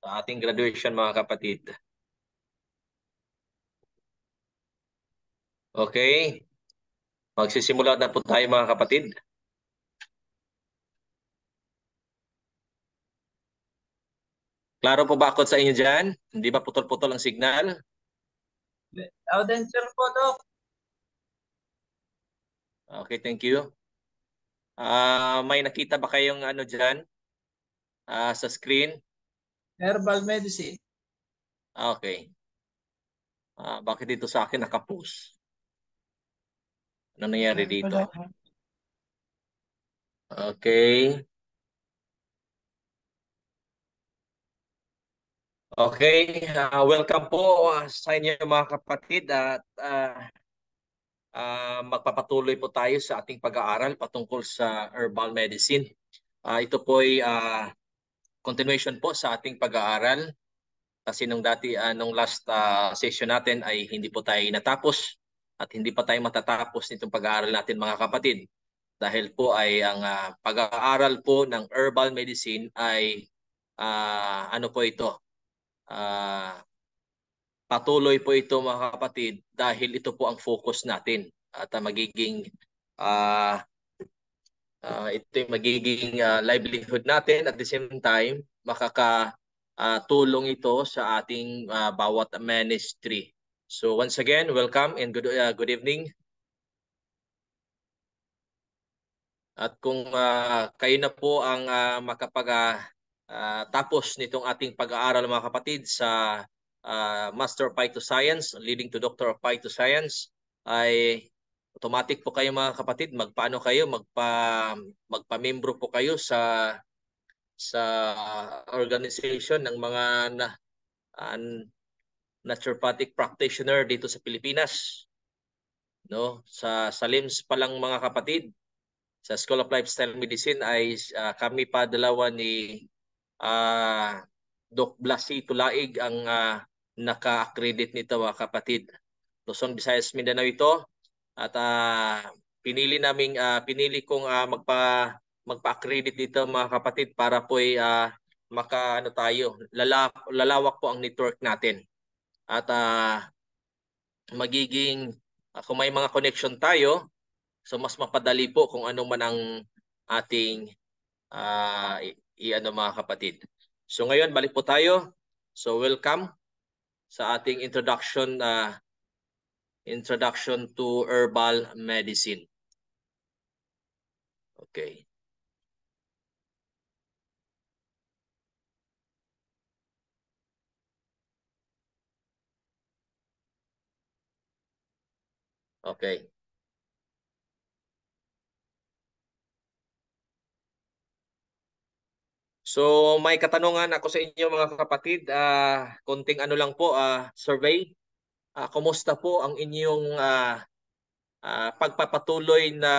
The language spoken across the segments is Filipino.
sa ating graduation mga kapatid. Okay, magsisimula na po tayo mga kapatid. Klaro po ba ako sa inyo dyan? Hindi ba putol-putol ang signal? Loud and clear po, Doc. Okay, thank you. May nakita ba kayong ano dyan sa screen? Herbal medicine. Okay. Bakit dito sa akin nakapost? Ano nangyari dito? Okay. Okay, welcome po sa inyo mga kapatid at magpapatuloy po tayo sa ating pag-aaral patungkol sa herbal medicine. Ito po ay continuation po sa ating pag-aaral kasi nung last session natin ay hindi po tayo natapos at hindi pa tayo matatapos nitong pag-aaral natin mga kapatid. Dahil po ay ang pag-aaral po ng herbal medicine ay ano po ito? Patuloy po ito mga kapatid dahil ito po ang focus natin at magiging ito yung magiging livelihood natin at the same time makakatulong ito sa ating bawat ministry. So once again, welcome and good evening. At kung kayo na po ang tapos nitong ating pag-aaral mga kapatid sa Master of Phytoscience, leading to Doctor of Phytoscience, ay automatic po kayo mga kapatid, magpa-membro po kayo sa organization ng mga naturopathic practitioner dito sa Pilipinas. No, sa LIMS pa lang mga kapatid, sa School of Lifestyle Medicine ay kami pa dalawa ni Doc Blasi Tulaig ang naka-accredit nito mga kapatid. Luzon, Visayas, Mindanao ito at pinili kong magpa-accredit dito mga kapatid para po lalawak po ang network natin. At magiging kung may mga connection tayo, so mas mapadali po kung ano man ang ating mga kapatid. So ngayon balik po tayo. So welcome sa ating introduction to herbal medicine. Okay. Okay. So may katanungan ako sa inyo mga kapatid, konting ano lang po, survey. Kumusta po ang inyong pagpapatuloy na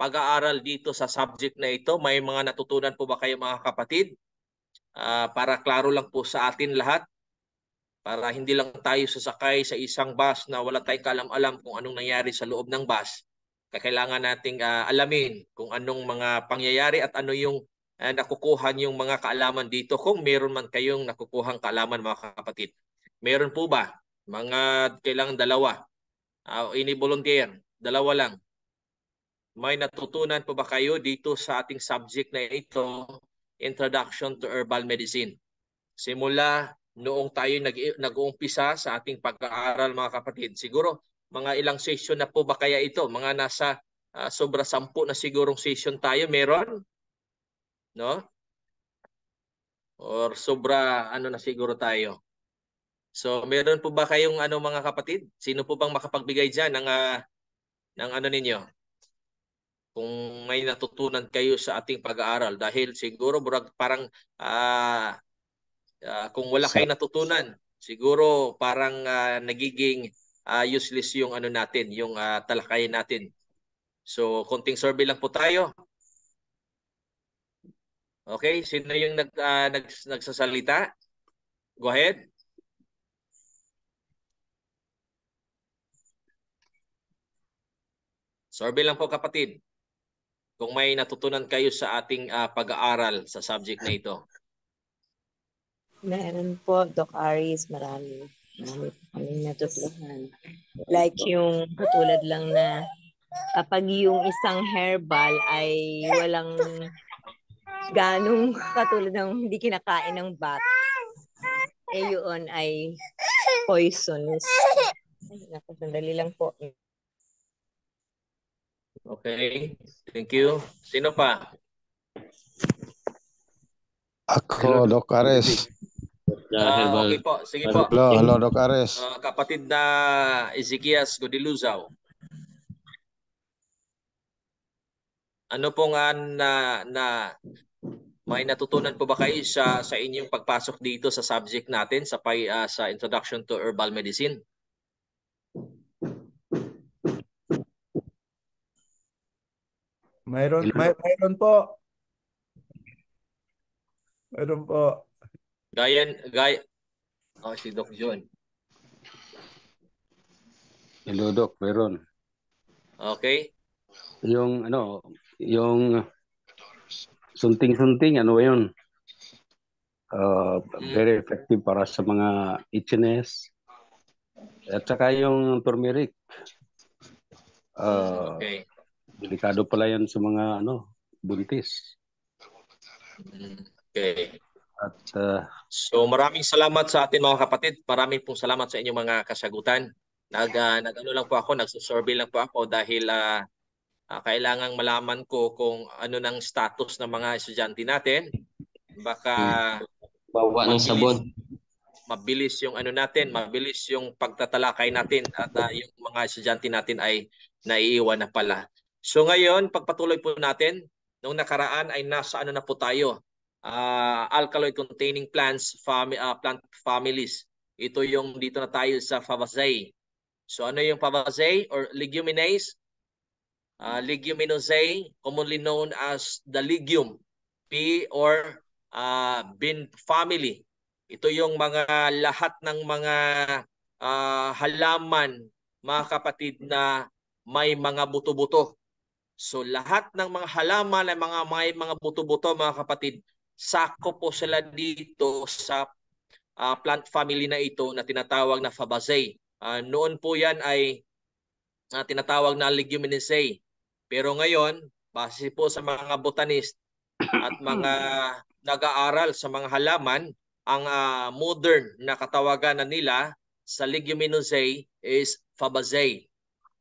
pag-aaral dito sa subject na ito? May mga natutunan po ba kayo mga kapatid? Para klaro lang po sa atin lahat, para hindi lang tayo sasakay sa isang bus na wala tayong kaalam-alam kung anong nangyari sa loob ng bus. Kailangan nating alamin kung anong mga pangyayari at ano yung nakukuha yung mga kaalaman dito kung meron man kayong nakukuhang kaalaman mga kapatid. Meron po ba? Kailangan dalawa. Any volunteer? Dalawa lang. May natutunan po ba kayo dito sa ating subject na ito, Introduction to Herbal Medicine? Simula noong tayo nag-uumpisa sa ating pag-aaral mga kapatid. Siguro mga ilang session na po ba kaya ito? Mga nasa sobra 10 na sigurong session tayo meron? No? Or sobra ano na siguro tayo? So meron po ba kayong mga kapatid? Sino po bang makapagbigay diyan ng ano ninyo? Kung may natutunan kayo sa ating pag-aaral dahil siguro parang kung wala kayong natutunan, siguro parang nagiging useless yung ano natin, yung talakayin natin. So, konting survey lang po tayo. Okay, sino yung nagsasalita? Go ahead. Survey lang po kapatid. Kung may natutunan kayo sa ating pag-aaral sa subject na ito. Meron po, Doc Aris, marami po kaming natutunan. Like yung katulad lang na kapag yung isang herbal ay walang ganong katulad ng hindi kinakain ng bat, eh yun ay poisonous. Ay, naku, sandali lang po. Okay, thank you. Sino pa? Ako, Doc Ares. Okay po, sige po. Hello, Doc Ares. Kapatid na Ezekias Godiluzao. Ano po nga na may natutunan po ba kayo sa inyong pagpasok dito sa subject natin sa Introduction to Herbal Medicine? Mayroon po. Mayroon po. Si Doc John. Hello, Doc, meron. Okay. Yung sunting-sunting, ano ba yun? Very effective para sa mga itchiness. At saka yung turmeric. Okay. Delikado pala yan sa mga buntis. Okay. At so maraming salamat sa atin mga kapatid. Maraming pong salamat sa inyong mga kasagutan. Nagsusurvey lang po ako dahil kailangang malaman ko kung ano nang status ng mga estudyante natin. Baka bawa ng sabon. Mabilis yung pagtatalakay natin at yung mga estudyante natin ay naiiwan na pala. So ngayon, pagpatuloy po natin, nung nakaraan ay nasa na po tayo. Alkaloid containing plant families. Ito yung dito na tayo sa Fabaceae. So ano yung Fabaceae or Leguminase? Leguminosae, commonly known as the legume, pea or bean family. Ito yung lahat ng mga halaman, mga kapatid, na may mga buto-buto. So lahat ng mga halaman na may mga buto-buto, mga kapatid, sako po sila dito sa plant family na ito na tinatawag na Fabaceae. Noon po yan ay tinatawag na Leguminosae. Pero ngayon, base po sa mga botanist at mga nag-aaral sa mga halaman, ang modern na katawagan na nila sa Leguminosae is Fabaceae.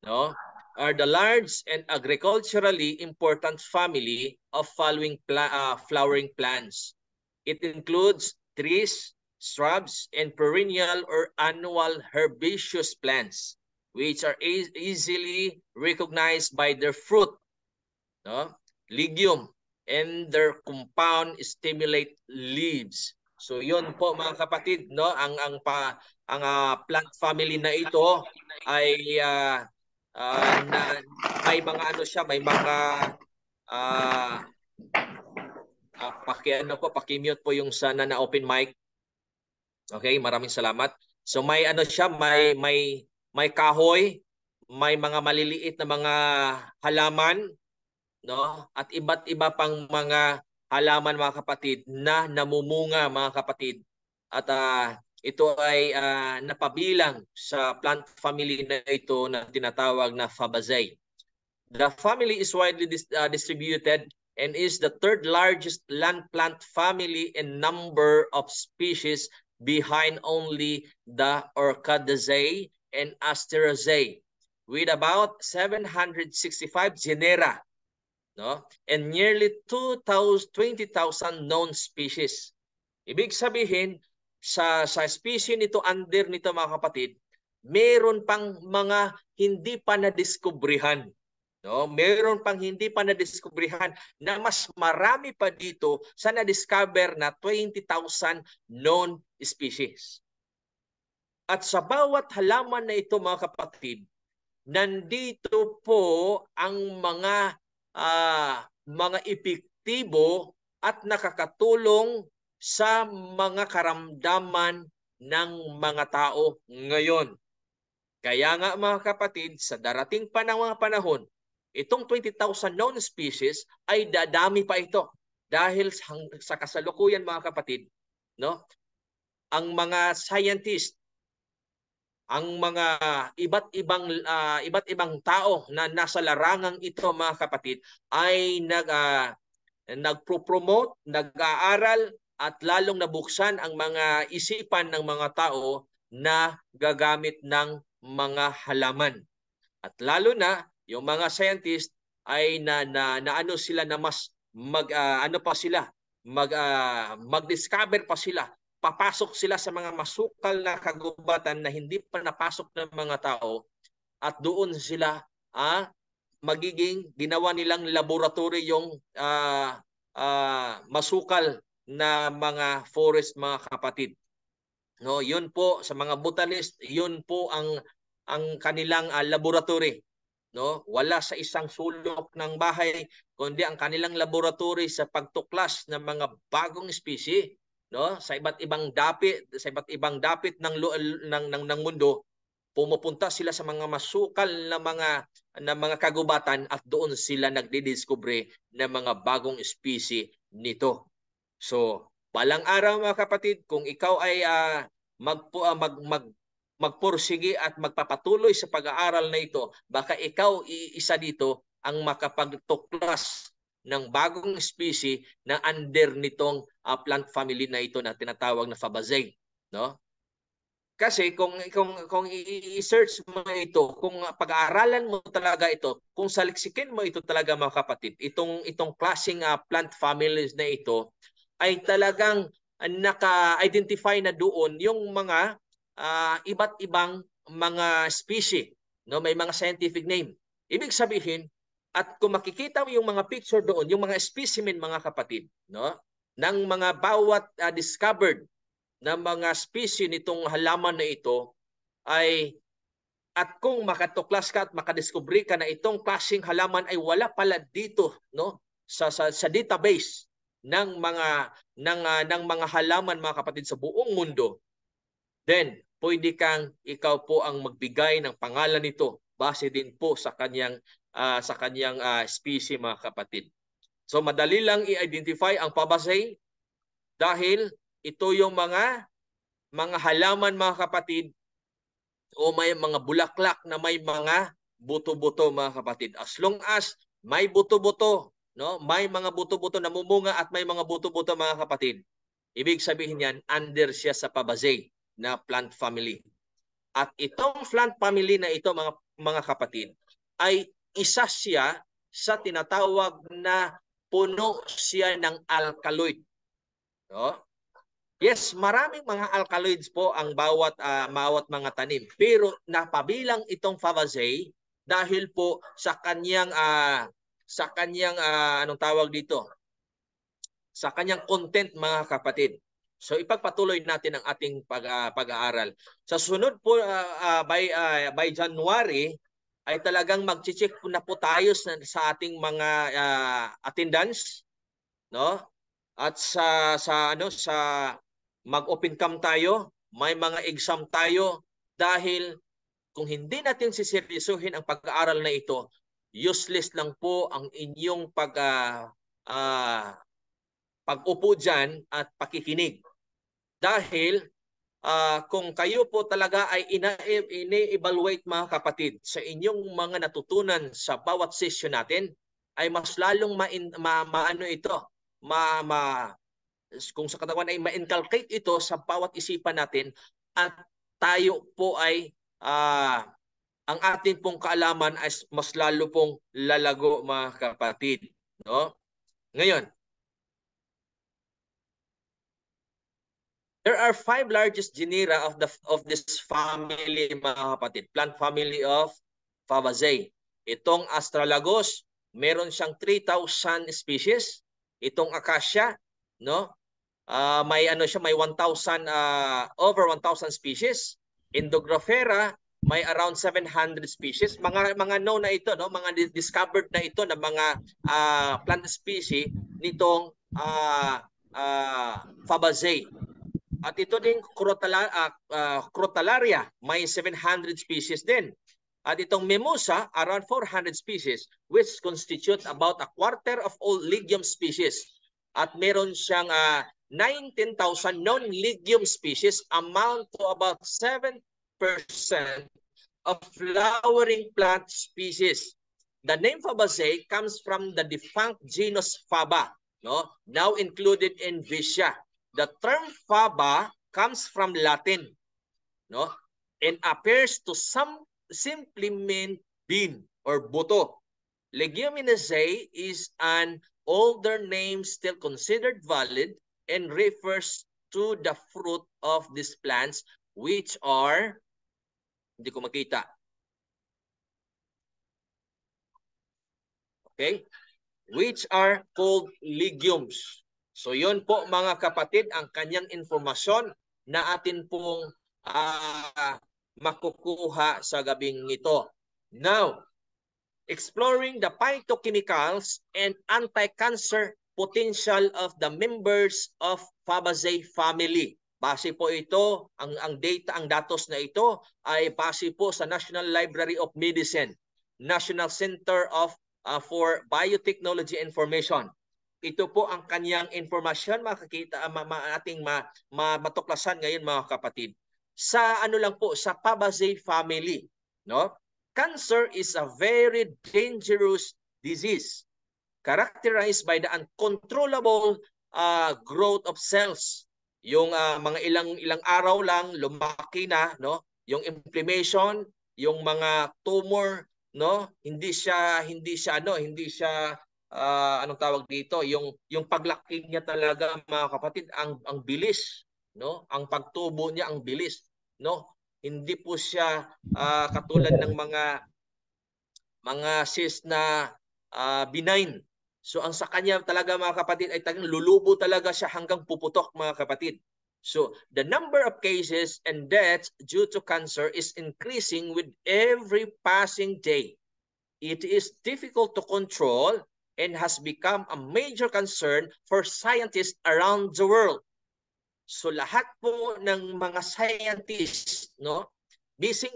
No? Are the large and agriculturally important family of following flowering plants. It includes trees, shrubs, and perennial or annual herbaceous plants, which are easily recognized by their fruit, legume, and their compound stimulate leaves. So yun po mga kapatid, ang plant family na ito ay may mga may mga paki-mute po yung sana na open mic. Okay, maraming salamat. So may may kahoy, may mga maliliit na mga halaman, at iba't iba pang mga halaman, mga kapatid, na namumunga, mga kapatid. At ito ay napabilang sa plant family na ito na tinatawag na Fabaceae. The family is widely distributed and is the third largest land plant family in number of species, behind only the Orchidaceae and Asteraceae, with about 765 genera, and nearly 20,000 known species. Ibig sabihin, sa species nito, under nito, mga kapatid, meron pang mga hindi pa nadiskubrihan. Meron pang hindi pa nadiskubrihan na mas marami pa dito sa na-discover na 20,000 known species. At sa bawat halaman na ito, mga kapatid, nandito po ang mga epektibo at nakakatulong sa mga karamdaman ng mga tao ngayon. Kaya nga, mga kapatid, sa darating pa ng mga panahon, itong 20,000 known species ay dadami pa ito. Dahil sa kasalukuyan, mga kapatid, ang mga scientist, ang mga iba't ibang tao na nasa larangang ito, mga kapatid, ay nagpo-promote, nag-aaral at lalong nabuksan ang mga isipan ng mga tao na gagamit ng mga halaman. At lalo na yung mga scientist ay ano sila na mas mag-discover pa sila. Papasok sila sa mga masukal na kagubatan na hindi pa napasok ng mga tao, at doon sila magiging ginawa nilang laboratory yung masukal na mga forest, mga kapatid. No, yun po sa mga botanist, yun po ang kanilang laboratory. No, wala sa isang sulok ng bahay kundi ang kanilang laboratory sa pagtuklas ng mga bagong species, no, sa iba't ibang dapit ng mundo. Pumupunta sila sa mga masukal na mga kagubatan at doon sila nagdidiskubre ng mga bagong species nito. So, balang araw, mga kapatid, kung ikaw ay magpursige at magpapatuloy sa pag-aaral na ito, baka ikaw isa dito ang makapagtuklas ng bagong species na under nitong plant family na ito na tinatawag na Fabaceae, no? Kasi kung i-search mo ito, kung pag-aaralan mo talaga ito, kung saliksikin mo ito talaga, mga kapatid, itong klaseng plant families na ito ay talagang naka-identify na doon yung mga iba't ibang mga species, no? May mga scientific name. Ibig sabihin, at kung makikita mo yung mga picture doon, yung mga specimen, mga kapatid, no, ng mga bawat discovered na mga species nitong halaman na ito ay, at kung makatuklas ka at makadiskubre ka na itong klaseng halaman ay wala pala dito, no, sa database ng mga halaman, mga kapatid, sa buong mundo, then pwede kang ikaw po ang magbigay ng pangalan nito base din po sa kanyang species, mga kapatid. So madali lang i-identify ang Fabaceae dahil ito yung mga halaman, mga kapatid, o may mga bulaklak na may mga buto-buto, mga kapatid. As long as may buto-buto, no, may mga buto-buto na mumunga at may mga buto-buto, mga kapatid, ibig sabihin yan, under siya sa Fabaceae na plant family. At itong plant family na ito, mga kapatid, ay isa siya sa tinatawag na puno siya ng alkaloid. No? Yes, maraming mga alkaloids po ang bawat mga tanim. Pero napabilang itong Fabaceae dahil po sa kanyang anong tawag dito? Sa kanyang content, mga kapatid. So ipagpatuloy natin ang ating pag-aaral. Sa sunod po by January ay talagang mag-check na po tayo sa ating mga attendance, no? At sa mag-open cam tayo, may mga exam tayo, dahil kung hindi natin siseryosohin ang pag-aaral na ito, useless lang po ang inyong pag-upo dyan at pakikinig. Dahil kung kayo po talaga ay ine-evaluate, mga kapatid, sa inyong mga natutunan sa bawat session natin, ay mas lalong kung sa katawan ay ma-inculcate ito sa bawat isipan natin, at tayo po ay ang ating pong kaalaman ay mas lalo pong lalago, mga kapatid, no? Ngayon, there are 5 largest genera of this family, mga kapatid, plant family of Fabaceae. Itong Astragalus, meron siyang 3,000 species. Itong Acacia, no? May 1,000 over 1,000 species. Indographera, may around 700 species. Mga known na ito, no? Mga discovered na ito na mga plant species nitong Fabaceae. At ito din Crotalaria, may 700 species din. At itong Mimosa, around 400 species, which constitute about a quarter of all legume species. At meron siyang 19,000 non-legume species amount to about 7% of flowering plant species. The name Fabaceae comes from the defunct genus Faba, no? Now included in Vicia. The term Faba comes from Latin, no? And appears to simply mean bean or buto. Leguminosae is an older name still considered valid and refers to the fruit of these plants, which are, hindi ko makita. Okay? Which are called legumes. So yun po mga kapatid ang kanyang informasyon na atin pong makukuha sa gabing ito. Now, exploring the phytochemicals and anti-cancer potential of the members of Fabaceae family. Base po ito, ang datos na ito ay base po sa National Library of Medicine, National Center for Biotechnology Information. Ito po ang kanyang informasyon makikita ating matuklasan ngayon mga kapatid. Sa ano lang po sa Fabaceae family, no? Cancer is a very dangerous disease characterized by the uncontrollable growth of cells. Yung mga ilang araw lang lumaki na, no? Yung inflammation, yung mga tumor, no? Hindi siya anong tawag dito, yung paglaki niya talaga mga kapatid ang bilis, no? Ang pagtubo niya ang bilis, no? Hindi po siya katulad ng mga cyst na benign. So ang sa kanya talaga mga kapatid ay lulubo talaga siya hanggang puputok mga kapatid. So the number of cases and deaths due to cancer is increasing with every passing day. It is difficult to control and has become a major concern for scientists around the world. So lahat po ng mga scientists, no? Busy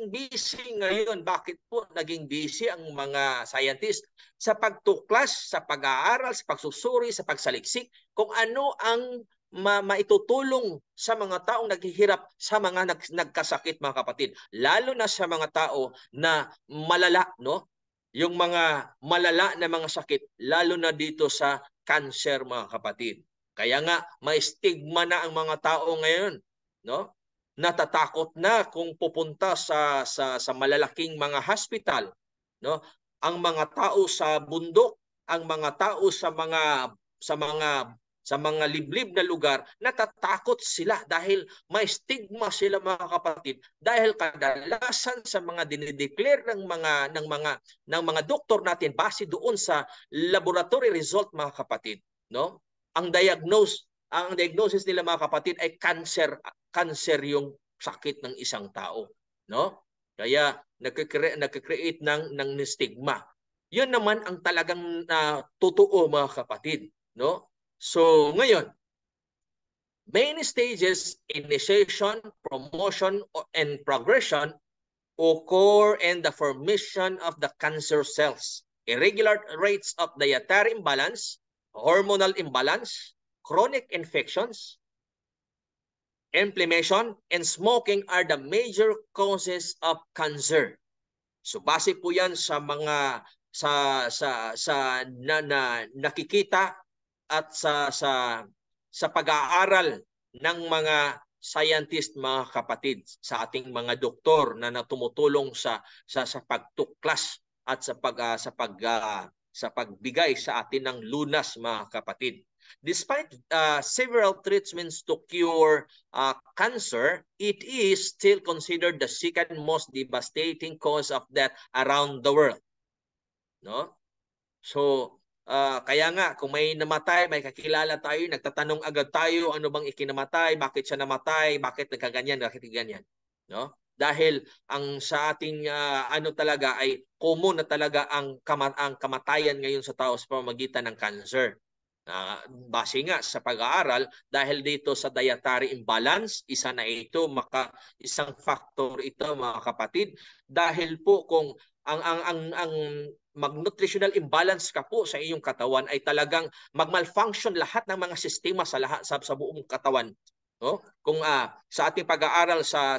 ngayon. Bakit po naging busy ang mga scientists? Sa pagtuklas, sa pag-aaral, sa pagsusuri, sa pagsaliksik, kung ano ang maitutulong sa mga taong naghihirap sa mga nagkasakit mga kapatid. Lalo na sa mga tao na malala, no? Yung mga malala na mga sakit, lalo na dito sa cancer mga kapatid. Kaya nga may stigma na ang mga tao ngayon, no? Natatakot na kung pupunta sa malalaking mga hospital, no? Ang mga tao sa bundok, ang mga tao sa mga liblib na lugar, natatakot sila dahil may stigma sila mga kapatid, dahil kadalasan sa mga dinideclare ng mga doktor natin base doon sa laboratory result mga kapatid, no? Ang diagnosis nila mga kapatid ay cancer yung sakit ng isang tao, no? Kaya nagke-create ng stigma. 'Yun naman ang talagang totoo mga kapatid, no? So ngayon, main stages, initiation, promotion, and progression occur in the formation of the cancer cells. Irregular rates of dietary imbalance, hormonal imbalance, chronic infections, inflammation, and smoking are the major causes of cancer. So base po 'yan sa mga nakikita at sa pag-aaral ng mga scientist mga kapatid, sa ating mga doktor na tumutulong sa pagtuklas at sa pagbigay sa atin ng lunas mga kapatid. Despite several treatments to cure cancer, it is still considered the second most devastating cause of death around the world. No? So, kaya nga, kung may namatay, may kakilala tayo, nagtatanong agad tayo, ano bang ikinamatay, bakit siya namatay, bakit nagkaganyan, bakit ganyan. No? Dahil ang sa ating ano talaga ay common na talaga ang kamatayan ngayon sa tao sa pamamagitan ng cancer. Base nga sa pag-aaral, dahil dito sa dietary imbalance, isa na ito, isang factor ito mga kapatid, dahil po kung ang mag-nutritional imbalance ka po sa iyong katawan ay talagang mag-malfunction lahat ng mga sistema sa lahat sa buong katawan, no? Kung sa ating pag-aaral sa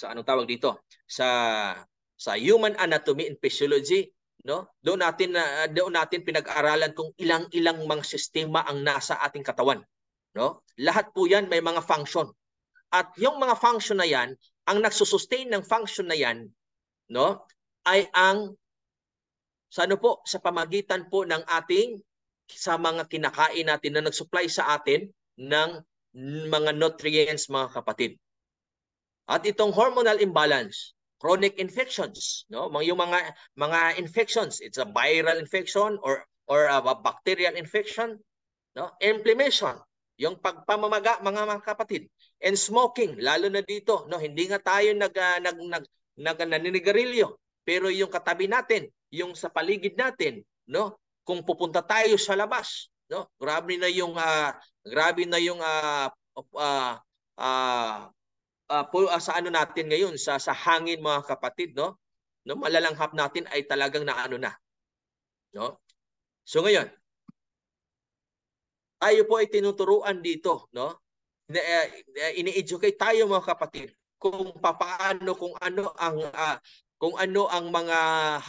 anong tawag dito, sa human anatomy and physiology, no? Doon natin pinag-aralan kung ilang-ilang mga sistema ang nasa ating katawan, no? Lahat po 'yan may mga function. At yung mga function na 'yan, ang nagsusustain ng function na 'yan, no, ay ang sa pamagitan po ng ating sa mga kinakain natin na nag-supply sa atin ng mga nutrients, mga kapatid. At itong hormonal imbalance, chronic infections, no? Yung mga infections, it's a viral infection or a bacterial infection, no? Inflammation, yung pagpamamaga, mga kapatid, and smoking, lalo na dito, no? Hindi nga tayo naninigarilyo, pero yung katabi natin, yung sa paligid natin, no? Kung pupunta tayo sa labas, no? Grabe na yung sa ano natin ngayon sa hangin, mga kapatid, no? No, malalanghap natin ay talagang naano na, no? So ngayon, tayo po ay tinuturuan dito, no? Ini-educate tayo, mga kapatid, kung papaano, kung ano ang mga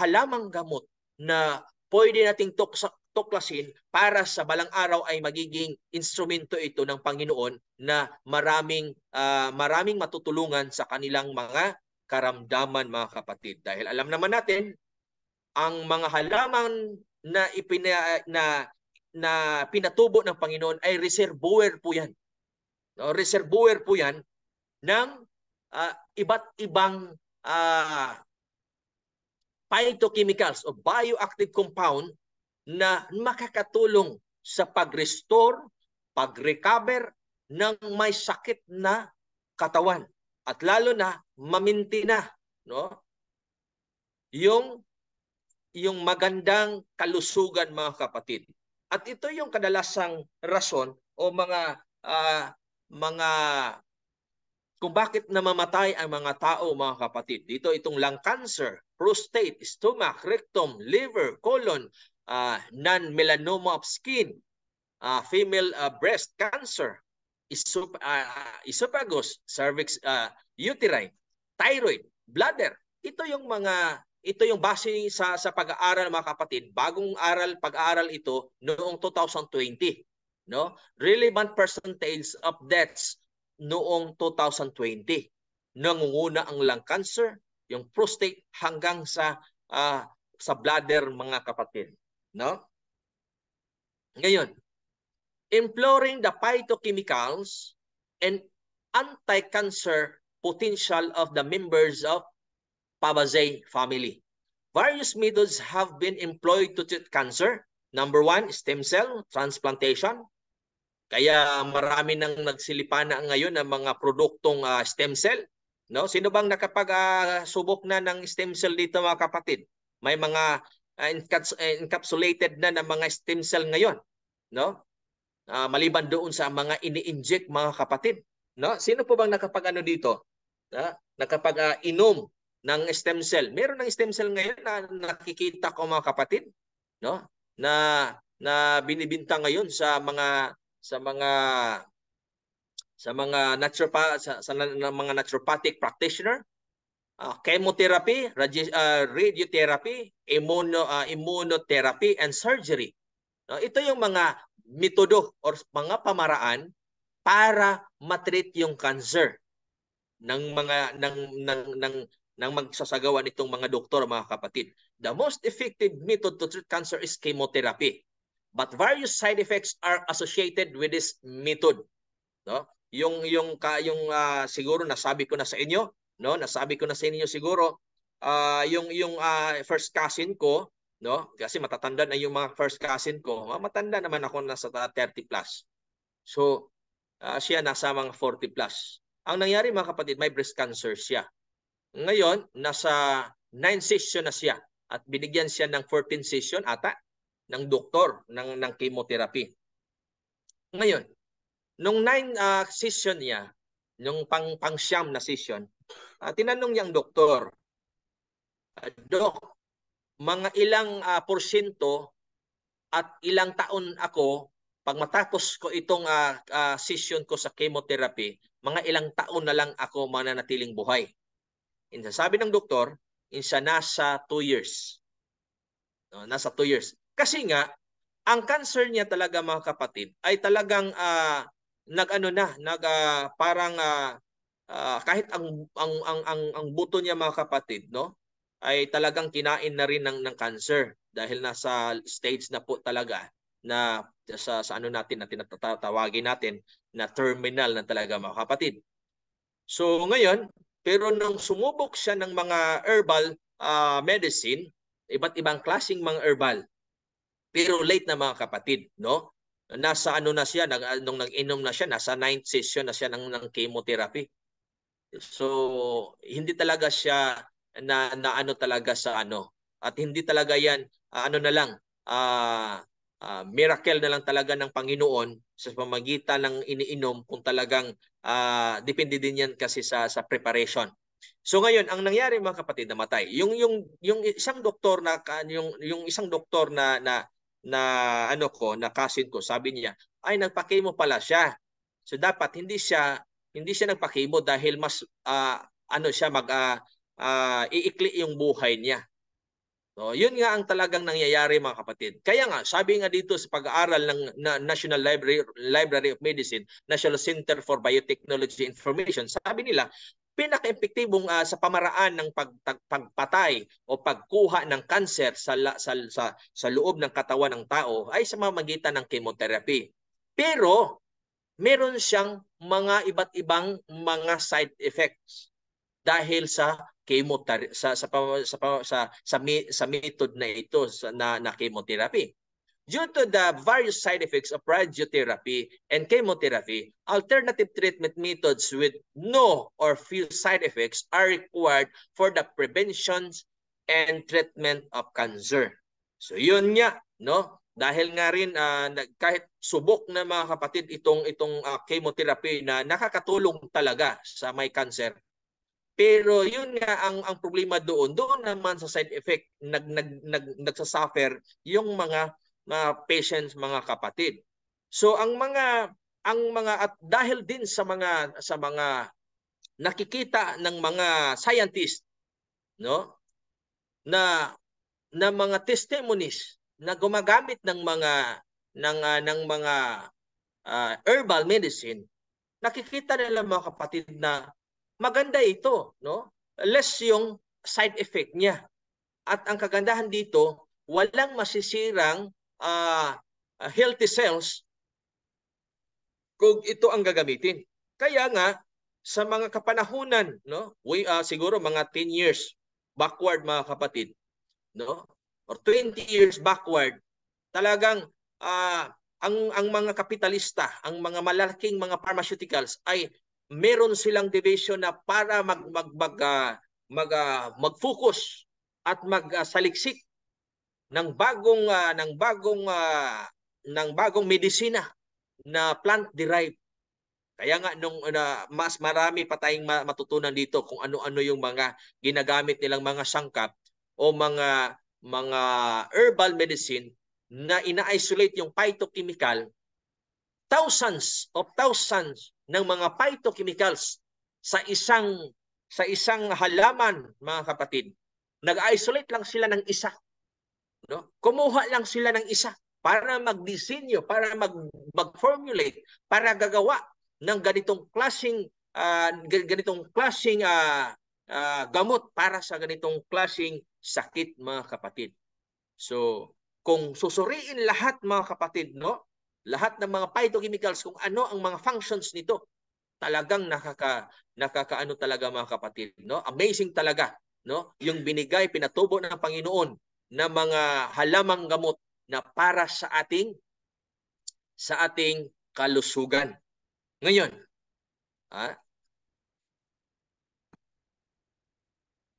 halamang gamot na pwede nating tuklasin para sa balang araw ay magiging instrumento ito ng Panginoon na maraming matutulungan sa kanilang mga karamdaman, mga kapatid. Dahil alam naman natin, ang mga halaman na pinatubo ng Panginoon ay reservoir po yan. No, reservoir po yan ng iba't ibang phytochemicals o bioactive compound na makakatulong sa pag-restore, pag-recover ng may sakit na katawan, at lalo na mamintina, no, yung magandang kalusugan, mga kapatid. At ito yung kadalasang rason o mga kung bakit namamatay ang mga tao, mga kapatid. Dito itong lung cancer, prostate, stomach, rectum, liver, colon, non-melanoma of skin, female breast cancer, esophagus, cervix, uterine, thyroid, bladder. Ito yung base sa pag-aaral, mga kapatid. Bagong pag-aaral ito noong 2020, no? Relevant percentage of deaths noong 2020. Nangunguna ang lung cancer, yung prostate, hanggang sa bladder, mga kapatid, no? Ngayon, imploring the phytochemicals and anti-cancer potential of the members of Fabaceae family. Various methods have been employed to treat cancer. Number 1, stem cell transplantation. Kaya marami nang nagsilipan na ngayon ng mga produktong stem cell, no? Sino bang nakapag-subok na ng stem cell dito, mga kapatid? May mga encapsulated na ng mga stem cell ngayon, no? Maliban doon sa mga ini-inject, mga kapatid, no? Sino po bang nakapag-ano dito? Nakapag-inom ng stem cell? Meron ng stem cell ngayon na nakikita ko, mga kapatid, no? Na binibinta ngayon sa mga naturopathic practitioner, chemotherapy, radiotherapy, immunotherapy, and surgery. No, ito yung mga metodo or mga pamaraan para matreat yung cancer ng magsasagawa nitong mga doktor, mga kapatid. The most effective method to treat cancer is chemotherapy, but various side effects are associated with this method, no? Yung siguro nasabi ko na sa inyo, no? Nasabi ko na sa inyo siguro yung first cousin ko, no? Kasi matatanda na yung mga first cousin ko. Matanda naman ako, nasa 30 plus. So siya nasa mga 40 plus. Ang nangyari, mga kapatid, may breast cancer siya. Ngayon, nasa 9 session na siya at binigyan siya ng 14 session ata ng doktor ng chemotherapy. Ngayon, nung 9 session niya, nung pang-siyam na session, tinanong niya ang doktor, Doc, mga ilang porsyento at ilang taon ako, pag matapos ko itong session ko sa chemotherapy, mga ilang taon na lang ako mananatiling buhay. Sabi ng doktor, nasa 2 years. No, nasa 2 years. Kasi nga, ang cancer niya talaga mga kapatid ay talagang parang kahit ang buto niya mga kapatid, no, ay talagang kinain na rin ng cancer dahil nasa stage na po talaga na sa ano natin na tinatawagin natin na terminal na talaga mga kapatid. So ngayon, pero nung sumubok siya ng mga herbal medicine, iba't ibang klaseng mga herbal, pero late na mga kapatid, no? Nasa ano na siya, nung nag-inom na siya, nasa 9th session na siya ng chemotherapy. So, hindi talaga siya na ano talaga sa ano. At hindi talaga yan, ano na lang, miracle na lang talaga ng Panginoon sa pamagitan ng iniinom kung talagang depende din yan kasi sa preparation. So ngayon, ang nangyari mga kapatid, namatay. Yung isang doktor na yung isang doktor na cousin ko, sabi niya, ay nagpa-chemo pala siya. So dapat hindi siya nagpa-chemo dahil mas iikli yung buhay niya. So, yun nga ang talagang nangyayari mga kapatid. Kaya nga, sabi nga dito sa pag-aaral ng National Library of Medicine, National Center for Biotechnology Information, sabi nila, pinaka-epektibong sa pamaraan ng pagpatay o pagkuha ng cancer sa loob ng katawan ng tao ay sa pamamagitan ng chemotherapy. Pero meron siyang mga iba't ibang mga side effects dahil sa chemotherapy sa method na ito na chemotherapy. Due to the various side effects of radiotherapy and chemotherapy, alternative treatment methods with no or few side effects are required for the prevention and treatment of cancer. So yun nga, no? Dahil nga rin kahit subok na mga kapatid itong chemotherapy na nakakatulong talaga sa may cancer. Pero yun nga ang problema doon naman sa side effect nagsasuffer yung mga patients, mga kapatid. So ang mga at dahil din sa mga nakikita ng mga scientists, no, na mga testimonies na gumagamit ng mga herbal medicine, nakikita nila mga kapatid na maganda ito, no? Less yung side effect niya. At ang kagandahan dito, walang masisirang healthy cells kung ito ang gagamitin. Kaya nga sa mga kapanahunan, no? Siguro mga 10 years backward mga kapatid, no? Or 20 years backward, talagang ang mga kapitalista, ang mga malalaking mga pharmaceuticals ay meron silang division na para mag-focus at magsaliksik ng bagong medisina na plant derived. Kaya nga mas marami pa tayong matutunan dito kung ano-ano yung mga ginagamit nilang mga sangkap o mga herbal medicine na ina-isolate yung phytochemical, thousands ng mga phytochemicals sa isang halaman mga kapatid. Nag-isolate lang sila ng isa, no? Kumuha lang sila ng isa para magdisenyo, para mag-formulate, para gagawa ng ganitong klaseng gamot para sa ganitong klaseng sakit mga kapatid. So, kung susuriin lahat mga kapatid, no? Lahat ng mga phytochemicals kung ano ang mga functions nito, talagang nakakaano talaga mga kapatid, no? Amazing talaga, no? Yung binigay, pinatubo ng Panginoon na mga halamang gamot na para sa ating kalusugan. Ngayon,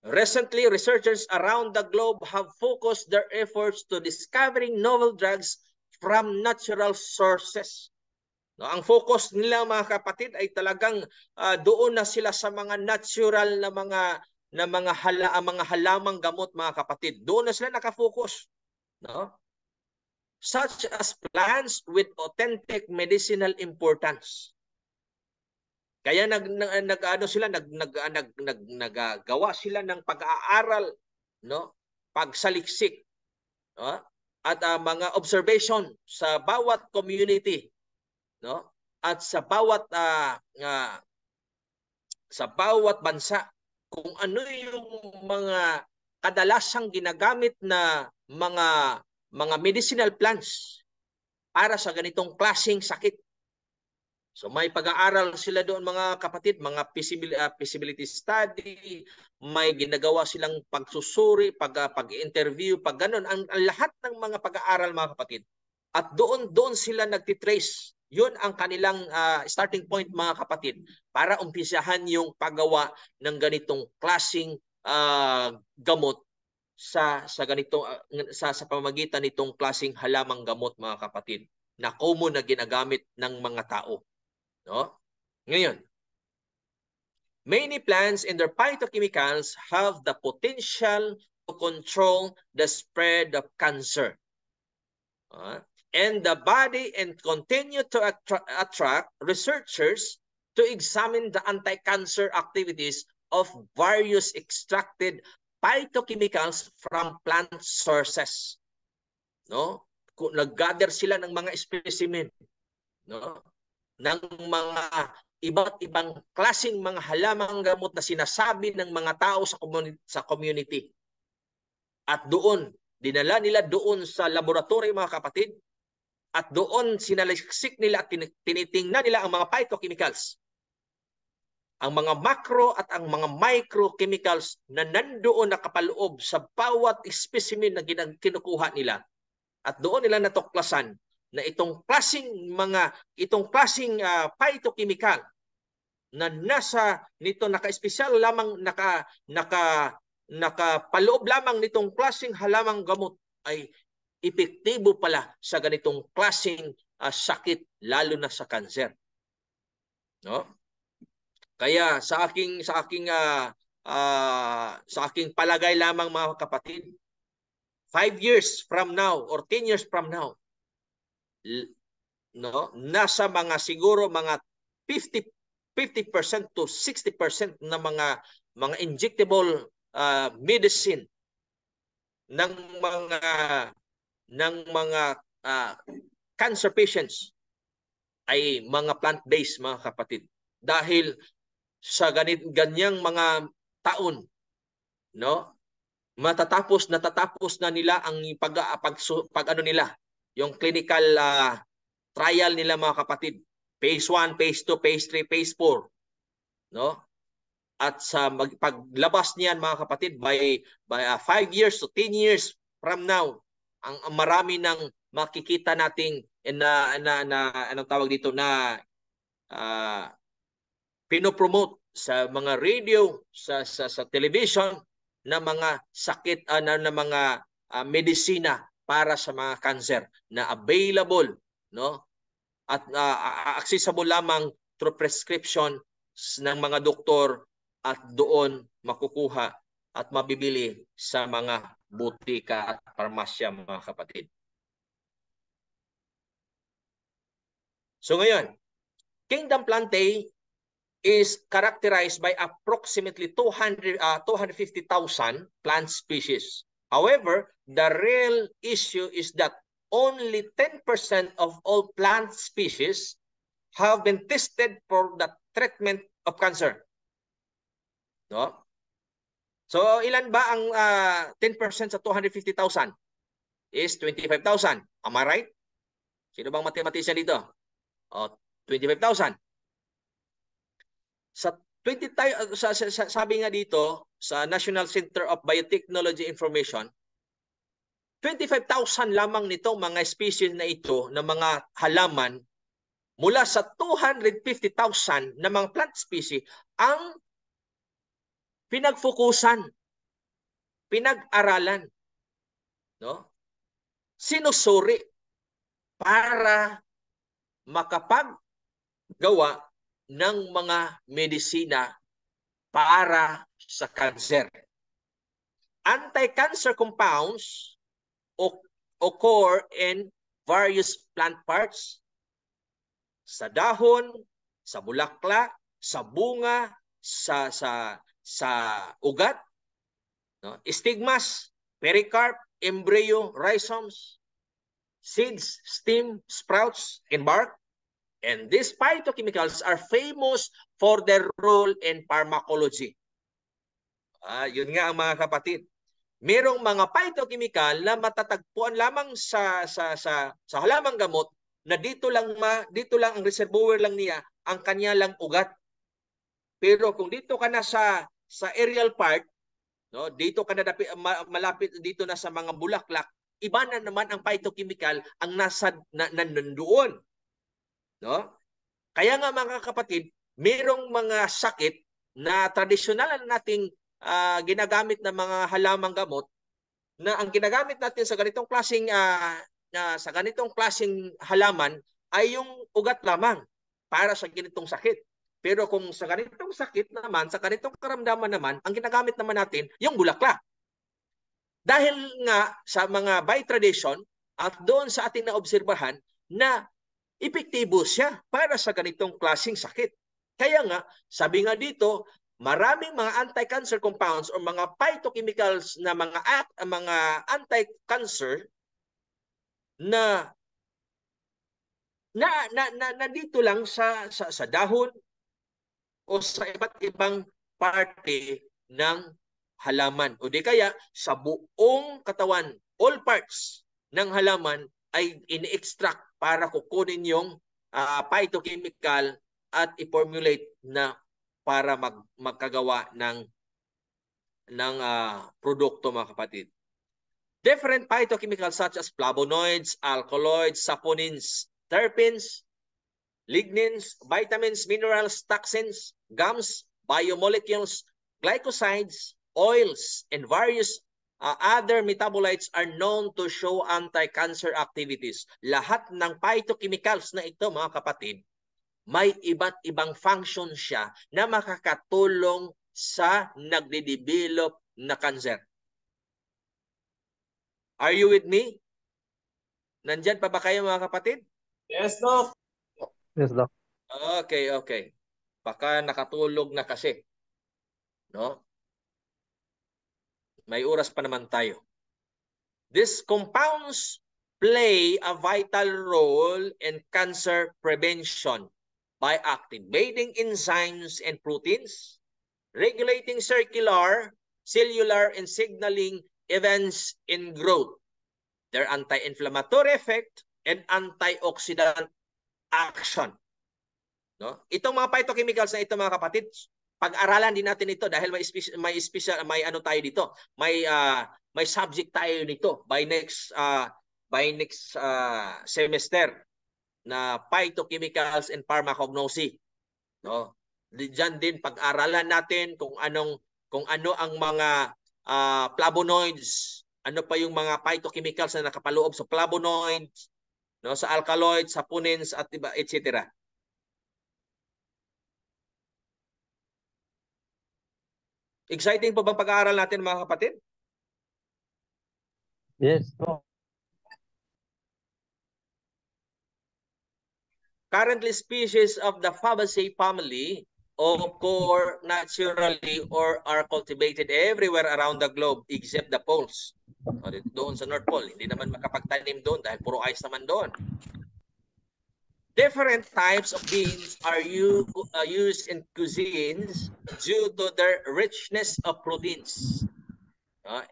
recently, researchers around the globe have focused their efforts to discovering novel drugs from natural sources. No, ang focus nila mga kapatid ay talagang doon na sila sa mga natural na na mga halamang gamot, mga kapatid. Doon na sila nakafocus, no? Such as plants with authentic medicinal importance. Kaya naggawa sila ng pag-aaral, no? Pagsaliksik, no? At mga observation sa bawat community, no? At sa bawat bansa, kung ano yung mga kadalasang ginagamit na mga medicinal plants para sa ganitong klaseng sakit. So may pag-aaral sila doon, mga kapatid, mga feasibility study, may ginagawa silang pagsusuri, pag-interview, pag ganun, ang lahat ng mga pag-aaral, mga kapatid. At doon sila nagtitrace. Yun ang kanilang starting point, mga kapatid, para umpisahan yung paggawa ng ganitong klaseng gamot sa pamamagitan nitong klaseng halamang gamot, mga kapatid, na common na ginagamit ng mga tao. No? Ngayon, many plants and their phytochemicals have the potential to control the spread of cancer. And the body and continue to attract researchers to examine the anti-cancer activities of various extracted phytochemicals from plant sources. No? Nag-gather sila ng mga specimen, no? Ng mga iba't ibang klaseng mga halamang gamot na sinasabi ng mga tao sa community. At doon, dinala nila doon sa laboratory, mga kapatid, at doon sinaliksik nila at tinitingnan nila ang mga phytochemicals, ang mga macro at ang mga microchemicals na nandoon nakapaloob sa bawat specimen na kinukuha nila. At doon nila natuklasan na itong klaseng phytochemical na nasa nito naka-espesyal lamang nakapaloob lamang nitong klaseng halamang gamot ay epektibo pala sa ganitong klaseng sakit, lalo na sa cancer. No? Kaya sa aking palagay lamang, mga kapatid, 5 years from now or 10 years from now, no, nasa siguro mga 50% to 60% na mga injectable medicine ng mga cancer patients ay mga plant-based, mga kapatid. Dahil sa ganyang mga taon, no, natapos na nila ang yung clinical trial nila, mga kapatid. Phase 1, Phase 2, Phase 3, Phase 4. No? At sa paglabas niyan, mga kapatid, by 5 years to 10 years from now, ang marami ng makikita nating anong tawag dito, na pinopromote sa mga radio, sa television, na mga sakit, na mga medisina para sa mga cancer na available, no? At accessible lamang through prescription ng mga doktor, at doon makukuha at mabibili sa mga butika at parmasya, mga kapatid. So ngayon, Kingdom Plantae is characterized by approximately 250,000 plant species. However, the real issue is that only 10% of all plant species have been tested for the treatment of cancer. No? So, ilan ba ang 10% sa 250,000? Is 25,000. Am I right? Sino bang mathematician dito? 25,000. Sabi nga dito sa National Center of Biotechnology Information, 25,000 lamang nitong mga species na ito, na mga halaman, mula sa 250,000 na mga plant species ang pinagfokusan, pinag-aralan, no? Sinusuri para makapaggawa ng mga medisina para sa cancer. Anti-cancer compounds occur in various plant parts, sa dahon, sa bulaklak, sa bunga, sa ugat, no? Stigmas, pericarp, embryo, rhizomes, seeds, stem, sprouts, and bark. And these phytochemicals are famous for their role in pharmacology. Yun nga ang mga kapatid. Merong mga phytochemical na matatagpuan lamang sa halamang gamot na dito lang ang reservoir lang niya, ang kanya lang ugat. Pero kung dito ka na sa aerial part, no, dito ka na malapit dito na sa mga bulaklak, iba na naman ang phytochemical ang nandoon. No? Kaya nga mga kapatid, merong mga sakit na tradisyonal nating ginagamit ng mga halamang gamot na ang ginagamit natin sa ganitong klaseng halaman ay yung ugat lamang para sa ganitong sakit. Pero kung sa ganitong sakit naman, sa ganitong karamdaman naman, ang ginagamit naman natin yung bulaklak. Dahil nga sa mga by tradition at doon sa ating naobserbahan na epektibo siya para sa ganitong klaseng sakit. Kaya nga, sabi nga dito, maraming mga anti-cancer compounds o mga phytochemicals na mga anti-cancer na dito lang sa dahon o sa iba't ibang parte ng halaman. O di kaya sa buong katawan, all parts ng halaman ay ini-extract para kukunin yung phytochemical at i-formulate na para magkagawa ng produkto, mga kapatid. Different phytochemicals such as flavonoids, alkaloids, saponins, terpenes, lignins, vitamins, minerals, toxins, gums, biomolecules, glycosides, oils, and various other metabolites are known to show anti-cancer activities. Lahat ng phytochemicals na ito, mga kapatid, may iba't ibang function siya na makakatulong sa nagde-develop na cancer. Are you with me? Nandyan pa ba kayo, mga kapatid? Yes, Doc. Yes, Doc. Okay. Baka nakatulog na kasi. No? May oras pa naman tayo. These compounds play a vital role in cancer prevention by activating enzymes and proteins, regulating cellular, and signaling events in growth. Their anti-inflammatory effect and antioxidant action. No? Itong mga phytochemicals na ito, mga kapatid, pag-aralan din natin ito dahil may ano tayo dito. May subject tayo nito by next semester na phytochemicals and pharmacognosy. No? Diyan din pag-aralan natin kung ano ang mga flavonoids, ano pa yung mga phytochemicals na nakapaloob sa flavonoids, no, sa alkaloids, saponins at iba, etc. Exciting po bang pag-aaral natin, mga kapatid? Yes, po. Currently, species of the Fabaceae family occur naturally or are cultivated everywhere around the globe except the poles. Doon sa North Pole, hindi naman makapagtanim doon dahil puro ice naman doon. Different types of beans are used in cuisines due to their richness of proteins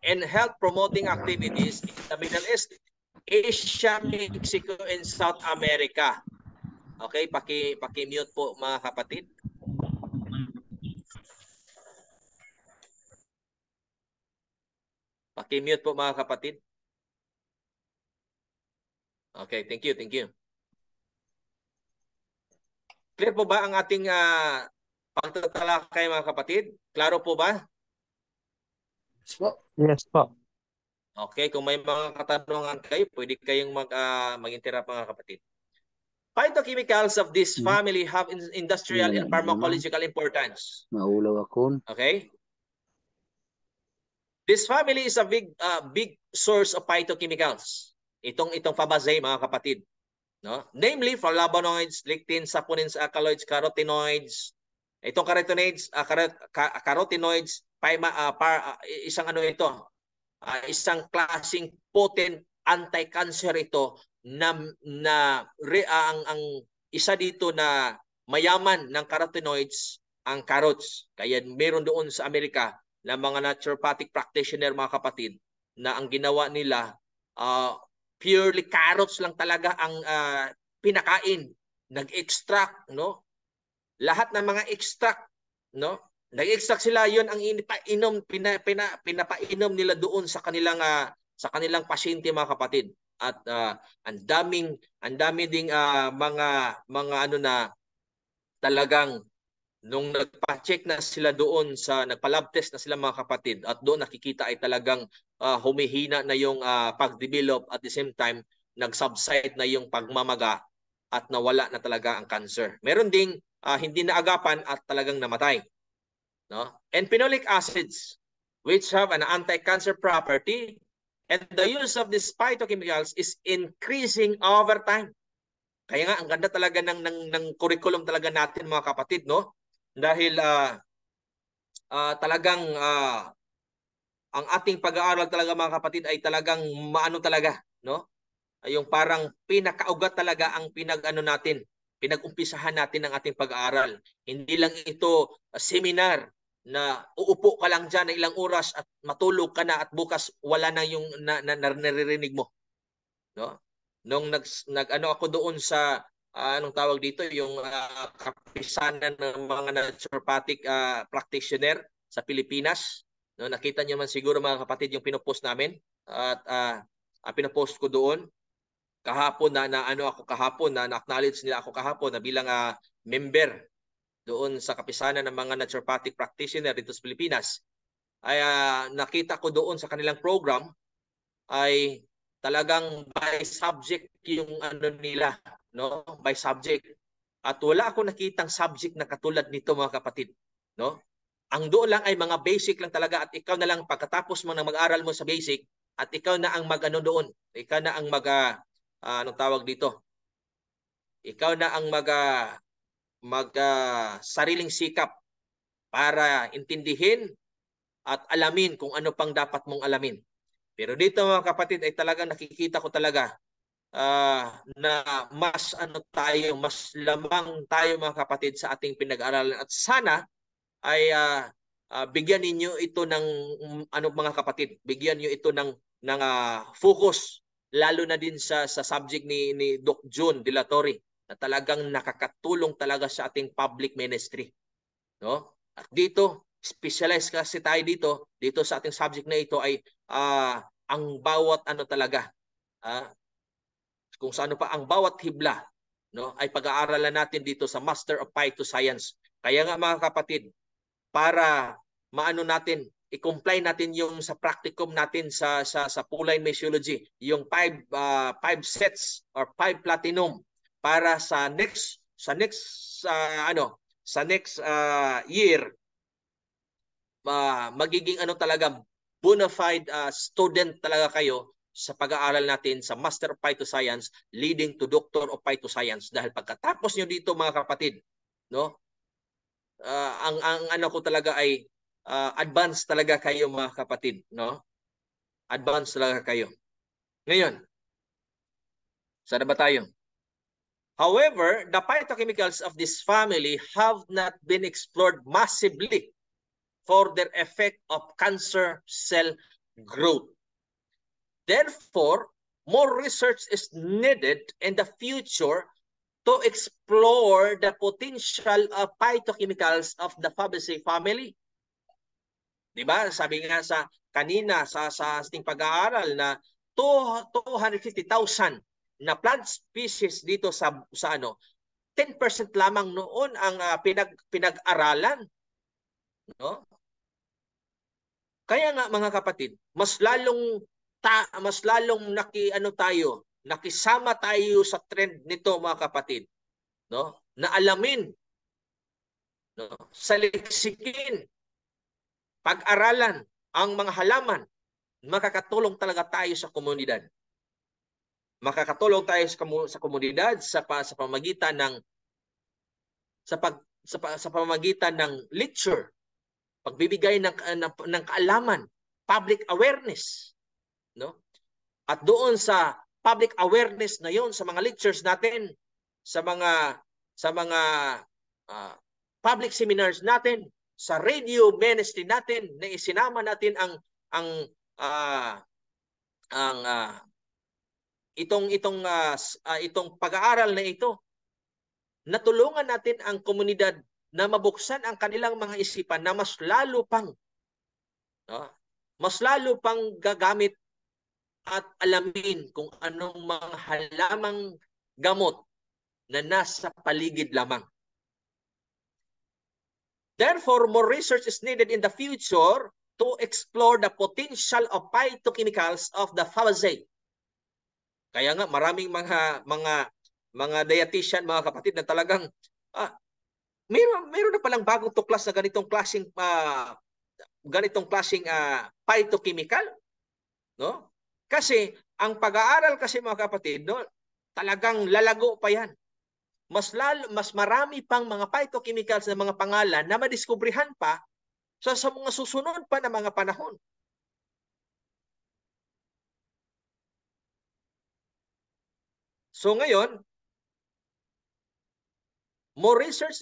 and health-promoting activities in the Middle East, Asia, Mexico, and South America. Okay, paki-mute po, mga kapatid. Paki-mute po, mga kapatid. Okay, thank you. Clear po ba ang ating pagtatalakay, mga kapatid? Klaro po ba? Yes po. Okay, kung may mga katanungan kayo, pwede kayong mag-interrupt, mga kapatid. Phytochemicals of this family have industrial and Yan, pharmacological importance. Maulaw ako. Okay? This family is a big source of phytochemicals. Itong Fabaceae, mga kapatid. No? Namely, flavonoids, lectins, saponins, alkaloids, carotenoids. Itong carotenoids, isang ano ito, isang klaseng potent anti-cancer ito ang isa dito na mayaman ng carotenoids ang carrots. Kaya meron doon sa Amerika na mga naturopathic practitioner, mga kapatid, na ang ginawa nila purely carrots lang talaga ang pinakain, nag-extract, no? Lahat ng mga extract, no? Nag-extract sila, 'yon ang pinapainom nila doon sa kanilang pasyente, mga kapatid. At ang dami ding mga ano na talagang nung nagpa-check na sila doon nagpa-lab test na sila, mga kapatid, at doon nakikita ay talagang humihina na yung pag-develop, at the same time nag-subside na yung pagmamaga at nawala na talaga ang cancer. Meron ding hindi naagapan at talagang namatay. No? And phenolic acids, which have an anti-cancer property, and the use of these phytochemicals is increasing over time. Kaya nga ang ganda talaga ng curriculum talaga natin, mga kapatid, no? Dahil talagang ang ating pag-aaral talaga, mga kapatid, ay talagang maano talaga, no? Yung parang pinakaugat talaga ang pinag-umpisahan natin ng ating pag-aaral. Hindi lang ito seminar na uupo ka lang dyan na ilang oras at matulog ka na at bukas wala na yung naririnig mo. No? Nung nag-ano ako doon sa anong tawag dito, yung kapisanan ng mga naturopathic practitioner sa Pilipinas, no, nakita niyo man siguro, mga kapatid, yung pinopost namin at pinopost ko doon kahapon na acknowledge nila ako kahapon na bilang member doon sa kapisanan ng mga naturopathic practitioner dito sa Pilipinas. Ay nakita ko doon sa kanilang program ay talagang by subject yung ano nila, no? By subject. At wala ako nakitang subject na katulad nito, mga kapatid, no? Ang doon lang ay mga basic lang talaga, at ikaw na lang pagkatapos mo na mag-aral mo sa basic at ikaw na ang mag-ano doon. Ikaw na ang anong tawag dito? Ikaw na ang sariling sikap para intindihin at alamin kung ano pang dapat mong alamin. Pero dito, mga kapatid, ay talagang nakikita ko talaga na mas lamang tayo, mga kapatid, sa ating pinag-aralan. At sana ay bigyan ninyo ito ng mga kapatid, bigyan niyo ito ng focus, lalo na din sa subject ni Doc June De La Torre, na talagang nakakatulong talaga sa ating public ministry, no? At dito, specialize kasi tayo dito sa ating subject na ito ay ang bawat talaga, kung saan pa ang bawat hibla, no, ay pag-aaralan natin dito sa Master of Phytoscience. Kaya nga, mga kapatid, para maano natin, i-comply natin yung sa practicum natin sa Pauline Missiology, yung 5 sets or 5 platinum para sa next year, magiging talaga bona fide student talaga kayo sa pag-aaral natin sa Master of Phytoscience leading to Doctor of Phytoscience. Dahil pagkatapos nyo dito, mga kapatid, no, ang ano ko talaga ay advanced talaga kayo, mga kapatid, no? Advanced talaga kayo. Ngayon, saan na ba tayo? However, the phytochemicals of this family have not been explored massively for their effect of cancer cell growth. Therefore, more research is needed in the future to explore the potential of phytochemicals of the Fabaceae family. Diba? Sabi nga kanina sa ating pag-aaral na 250,000 na plant species dito sa 10% lamang noon ang pinag-aralan, no? Kaya nga, mga kapatid, mas lalong tayo nakisama tayo sa trend nito mga kapatid, no? Na alamin, no? Saliksikin, pag-aralan ang mga halaman, makakatulong talaga tayo sa komunidad. Makakatulong tayo sa komunidad sa pamamagitan ng sa pamamagitan ng lecture, pagbibigay ng kaalaman, public awareness, no? At doon sa public awareness na yon, sa mga lectures natin, sa mga public seminars natin, sa radio ministry natin, na isinama natin itong pag-aaral na ito, natulungan natin ang komunidad na mabuksan ang kanilang mga isipan na mas lalo pang gagamit at alamin kung anong mga halamang gamot na nasa paligid lamang. Therefore, more research is needed in the future to explore the potential of phytochemicals of the Fabaceae. Kaya nga maraming mga dietitian, mga kapatid, na talagang mayroon na palang bagong tuklas na ganitong klaseng phytochemical, no? Kasi ang pag-aaral kasi, mga kapatid, no, talagang lalago pa yan. Mas marami pang mga phytochemicals na mga pangalan na madiskubrihan pa sa mga susunod pa na mga panahon. So ngayon, more research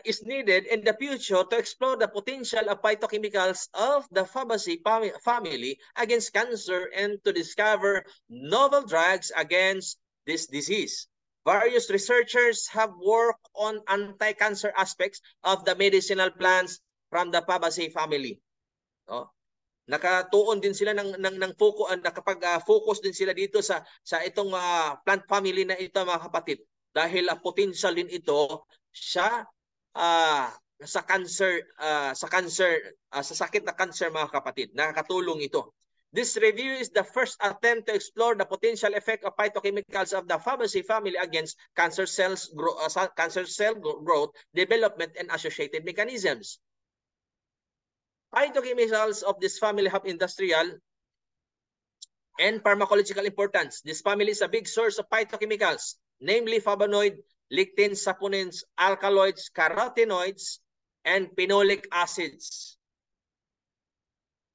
is needed in the future to explore the potential of phytochemicals of the Fabaceae family against cancer and to discover novel drugs against this disease. Various researchers have worked on anti-cancer aspects of the medicinal plants from the Fabaceae family. No? Nakatuon din sila nakapag-focus din sila dito sa itong plant family na ito, mga kapatid. Dahil potential din ito sa sakit na cancer, mga kapatid. Nakakatulong ito. This review is the first attempt to explore the potential effect of phytochemicals of the Fabaceae family against cancer cell growth, development, and associated mechanisms. Phytochemicals of this family have industrial and pharmacological importance. This family is a big source of phytochemicals, namely flavonoid, lectins, saponins, alkaloids, carotenoids, and phenolic acids,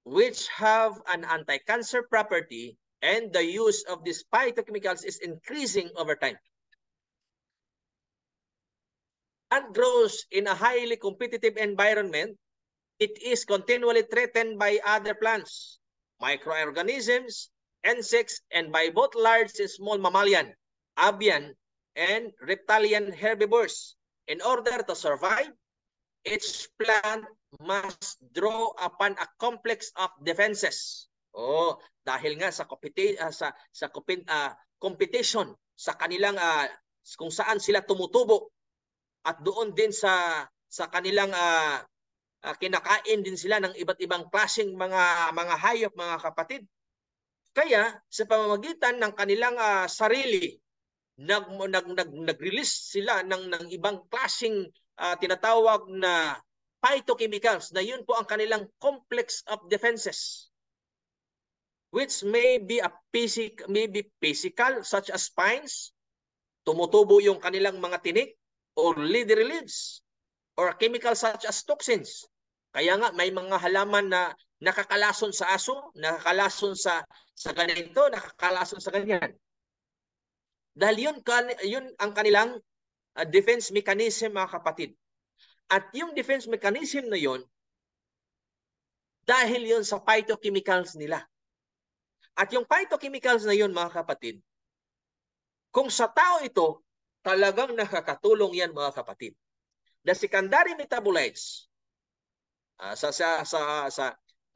which have an anti-cancer property, and the use of these phytochemicals is increasing over time. And grows in a highly competitive environment. It is continually threatened by other plants, microorganisms, insects, and by both large and small mammalian, avian, and reptilian herbivores. In order to survive, each plant must draw upon a complex of defenses. Dahil nga sa competition sa kanilang kung saan sila tumutubo, at doon din sa kanilang kinakain din sila ng iba't ibang klaseng mga hayop, mga kapatid. Kaya sa pamamagitan ng kanilang sarili, nag-release sila ng ibang klaseng tinatawag na phytochemicals, na yun po ang kanilang complex of defenses, which may be physical, such as spines, tumutubo yung kanilang mga tinik, or leathery leaves, or chemical such as toxins. Kaya nga may mga halaman na nakakalason sa aso, nakakalason sa ganito, nakakalason sa ganyan. Dahil yun ang kanilang defense mechanism, mga kapatid. At yung defense mechanism na yun, dahil yun sa phytochemicals nila. At yung phytochemicals na yun, mga kapatid, kung sa tao ito, talagang nakakatulong yan, mga kapatid. The secondary metabolites,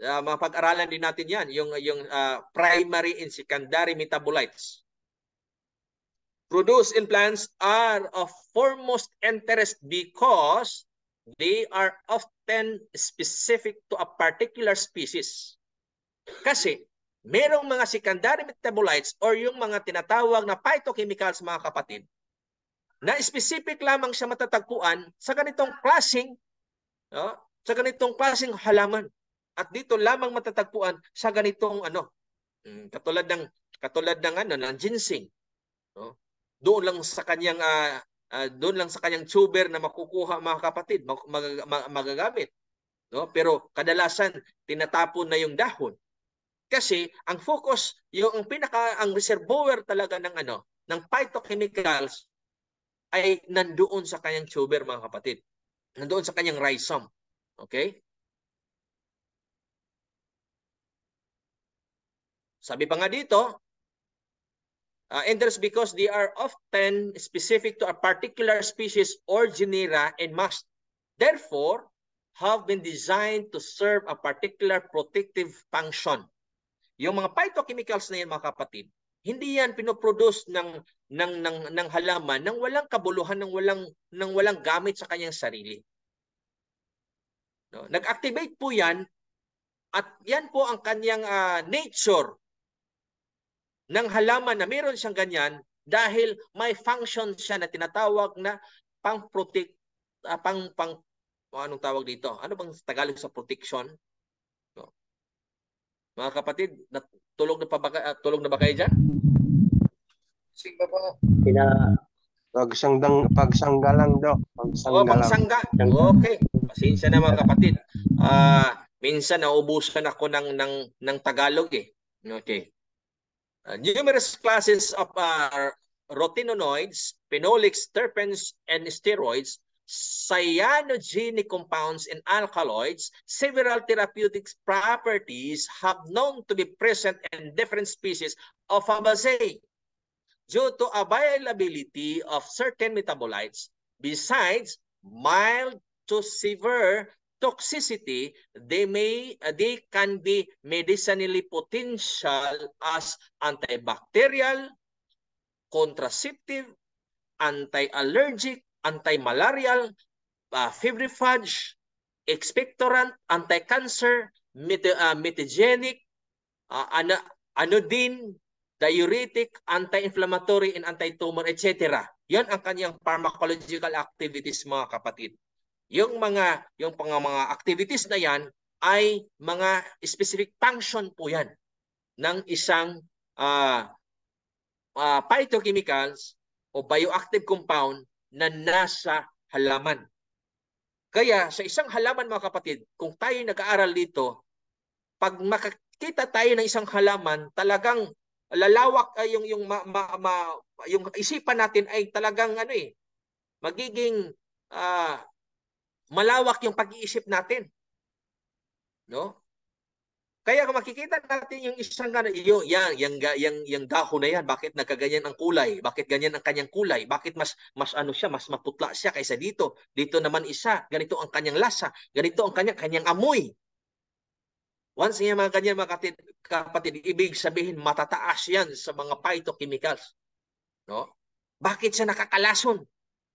mga pag-aralan din natin yan, yung primary and secondary metabolites produced in plants are of foremost interest because they are often specific to a particular species. Kasi merong mga secondary metabolites or yung mga tinatawag na phytochemicals, mga kapatid, na specific lamang siya matatagpuan sa ganitong klaseng sa ganitong klaseng halaman. At dito lamang matatagpuan sa ganitong katulad ng ng ginseng, no? Doon lang sa kanyang tuber na makukuha, mga kapatid, magagamit, no? Pero kadalasan tinatapon na yung dahon. Kasi ang focus, ang reservoir talaga ng phytochemicals ay nandoon sa kanyang tuber, mga kapatid. Nandoon sa kanyang rhizome. Okay? Sabi pa nga dito, and there's because they are often specific to a particular species or genera and must therefore have been designed to serve a particular protective function. Yung mga phytochemicals na yan, mga kapatid, hindi yan pinoproduce ng halaman nang walang kabuluhan, nang walang gamit sa kanyang sarili. No? Nag-activate po yan at yan po ang kanyang nature ng halaman na meron siyang ganyan dahil may function siya na tinatawag na pang-protect, anong tawag dito? Ano bang Tagalog sa protection? No. Mga kapatid, tulog na ba kayo dyan? Sige po. Pagsanggalang, Dok. Pagsangga. Okay. Pasensya na, mga kapatid. Minsan naubusan ako ng Tagalog eh. Okay. Numerous classes of rotinoids, phenolics, terpenes, and steroids, cyanogenic compounds, and alkaloids, several therapeutic properties have known to be present in different species of Fabaceae due to availability of certain metabolites. Besides mild to severe toxicity, they can be medicinally potential as antibacterial, contraceptive, anti-allergic, anti-malarial, febrifage, expectorant, anti-cancer, metagenic, anodine, diuretic, anti-inflammatory, and anti-tumor, etc. Yan ang kanyang pharmacological activities, mga kapatid. Yung mga activities na yan ay mga specific function po yan ng isang phytochemicals o bioactive compound na nasa halaman. Kaya sa isang halaman, mga kapatid, kung tayo nag-aaral dito, pag makakita tayo ng isang halaman, talagang lalawak yung isipan natin ay talagang magiging malawak yung pag-iisip natin. No? Kaya kung makikita natin yung isang yung dahon na yan, bakit nagkaganyan ang kulay? Bakit ganyan ang kanyang kulay? Bakit mas maputla siya kaysa dito? Dito naman isa, ganito ang kanyang lasa, ganito ang kanyang amoy. Once nga mga ganyan, mga kapatid, ibig sabihin matataas yan sa mga phytochemicals. No? Bakit siya nakakalason?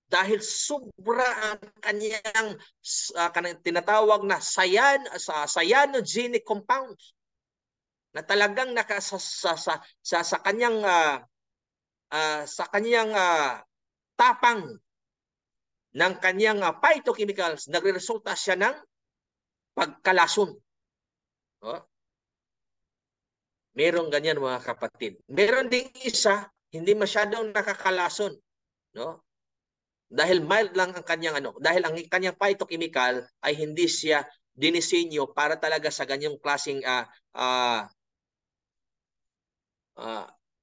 Dahil sobra ang kanyang tinatawag na cyanogenic compounds na talagang sa kanyang tapang ng kanyang phytochemicals, nagreresulta siya ng pagkalason. Oh. Merong ganyan, mga kapatid. Meron ding isa, hindi masyadong nakakalason, no? Dahil mild lang ang kanyang dahil ang kanyang phytochemical ay hindi siya dinisenyo para talaga sa ganyang klaseng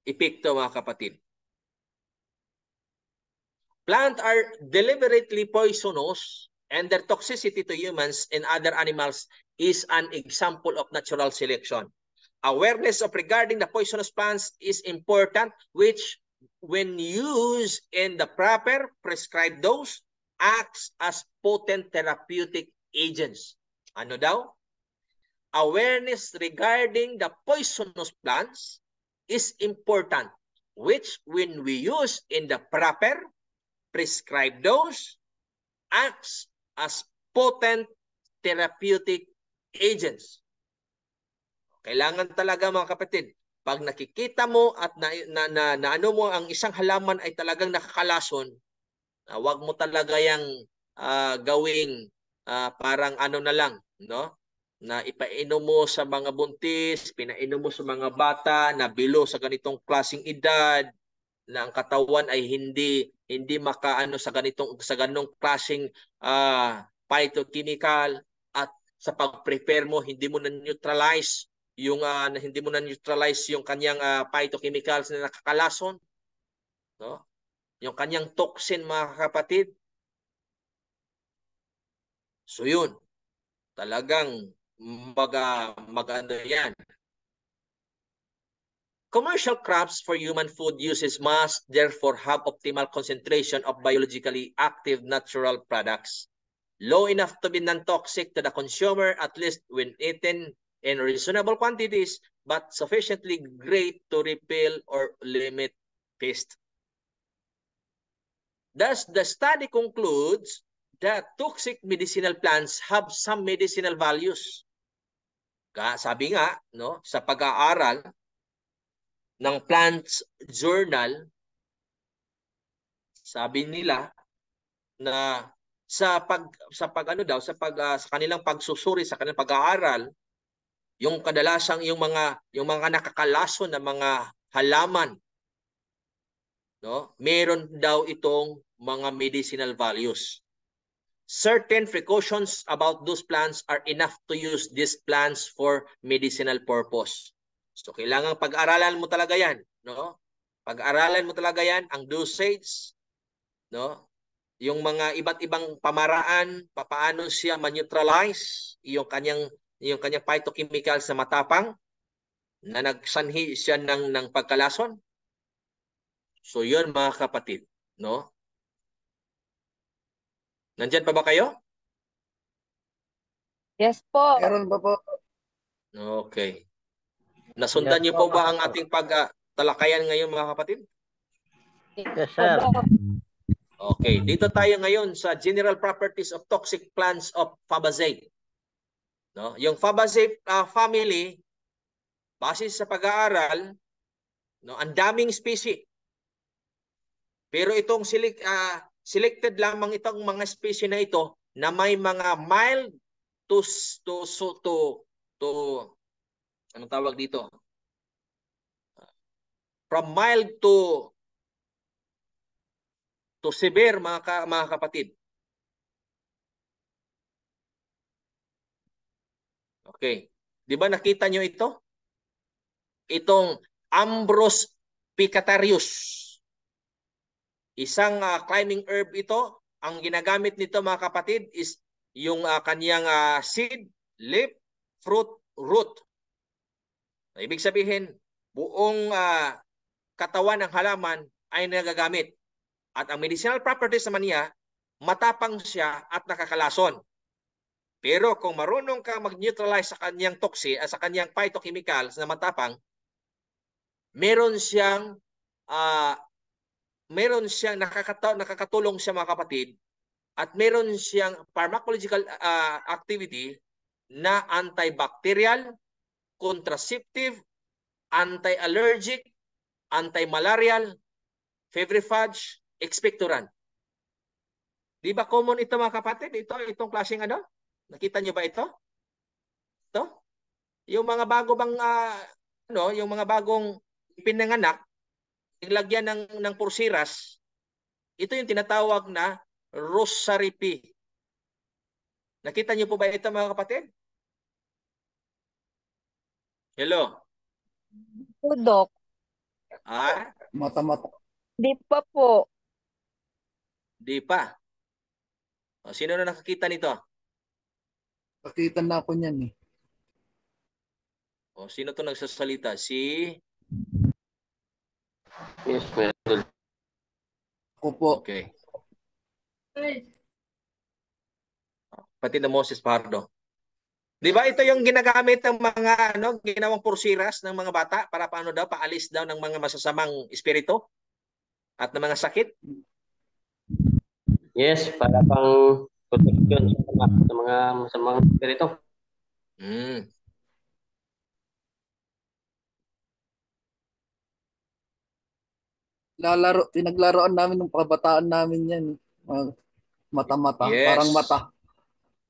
epekto, mga kapatid. Plants are deliberately poisonous and their toxicity to humans and other animals is an example of natural selection. Awareness regarding the poisonous plants is important, which when used in the proper prescribed dose, acts as potent therapeutic agents. Ano daw? Awareness regarding the poisonous plants is important, which when we use in the proper prescribed dose, acts as potent therapeutic agents. Kailangan talaga mga kapatid, pag nakikita mo at na ano mo ang isang halaman ay talagang nakakalason, wag mo talaga yang gawing parang ano na lang, no? Na ipainom mo sa mga buntis, pinainom mo sa mga bata na below sa ganitong klaseng edad, na ang katawan ay hindi makaano sa ganong klaseng phytochemical, at sa pag-prepare mo hindi mo na neutralize yung kanyang phytochemicals na nakakalason, no? Yung kanyang toxin mga kapatid. So yun, talagang mag-ano yan. Commercial crops for human food uses must therefore have optimal concentration of biologically active natural products, low enough to be non-toxic to the consumer at least when eaten in reasonable quantities, but sufficiently great to repel or limit pest. Thus, the study concludes that toxic medicinal plants have some medicinal values. Sabi nga, no, sa pag-aaral ng Plants Journal, sabi nila na sa kanilang pagsusuri, sa kanilang pag-aaral, yung kadalasang yung mga nakakalason na mga halaman, no, meron daw itong mga medicinal values. Certain precautions about those plants are enough to use these plants for medicinal purpose. So kailangan pag-aralan mo talaga 'yan, no? Pag-aralan mo talaga 'yan, ang dosage, no? Yung mga iba't ibang pamaraan, paano siya ma-neutralize yung kanyang phytochemicals na matapang na nagsanhi siya ng pagkalason. So 'yun mga kapatid, no? Nandiyan pa ba kayo? Yes po. Meron ba po? Okay. Nasundan niyo po ba ang ating pagtalakayan ngayon mga kapatid? Yes, sir. Okay, dito tayo ngayon sa general properties of toxic plants of Fabaceae. No? Yung Fabaceae family, base sa pag-aaral, no, ang daming species. Pero itong selected lamang itong mga species na ito na may mga mild to ano tawag dito? From mild to severe mga kapatid. Okay. 'Di ba nakita nyo ito? Itong Ambrose picatarius. Isang climbing herb ito. Ang ginagamit nito mga kapatid is yung kaniyang seed, leaf, fruit, root. Ibig sabihin, buong katawan ng halaman ay nagagamit. At ang medicinal properties naman niya, matapang siya at nakakalason. Pero kung marunong ka mag-neutralize sa kanyang sa kanyang phytochemicals na matapang, meron siyang nakakatulong siya mga kapatid, at meron siyang pharmacological activity na antibacterial, contraceptive, anti-allergic, anti-malarial, febrifage, expectorant. Di ba common ito mga kapatid? Itong klaseng ano? Nakita nyo ba ito? Ito? Yung mga bago bang yung mga bagong pinanganak, nilagyan ng pursiras, ito yung tinatawag na rosary P. Nakita niyo po ba ito mga kapatid? Hello? Po, Doc. Mata-mata. Di pa po. Di pa. Sino na nakakita nito? Nakita na ako niyan eh. Sino to nagsasalita? Yes, meron. Ako po. Okay. Pati na Moses Pardo. Di ba ito yung ginagamit ng mga ginawang pursiras ng mga bata para paalis daw ng mga masasamang espiritu at ng mga sakit? Yes, para pang protection sa mga masamang espiritu. Pinaglaruan namin ng kabataan namin yan. Mata-mata, parang Yes. mata.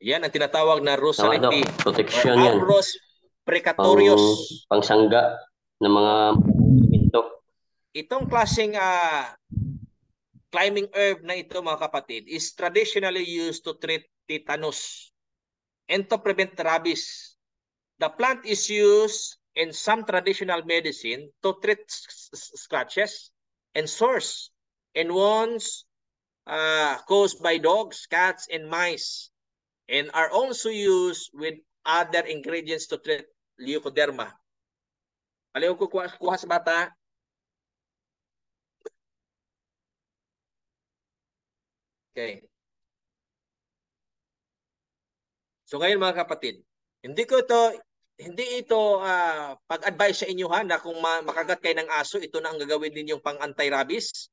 Yan ang tinatawag na Rosary Ano, or protection yan. Ambrose Precatorius. Pangsangga ng mga elemento. Itong klaseng climbing herb na ito, mga kapatid, is traditionally used to treat tetanus and to prevent rabies. The plant is used in some traditional medicine to treat scratches and sores and wounds caused by dogs, cats, and mice, and are also used with other ingredients to treat leukoderma. Paliw ko kuha sa bata. Okay. So ngayon, mga kapatid, hindi ito pag-advise sa inyo ha, na kung makagat kayo ng aso, ito na ang gagawin ninyong pang anti-rabies.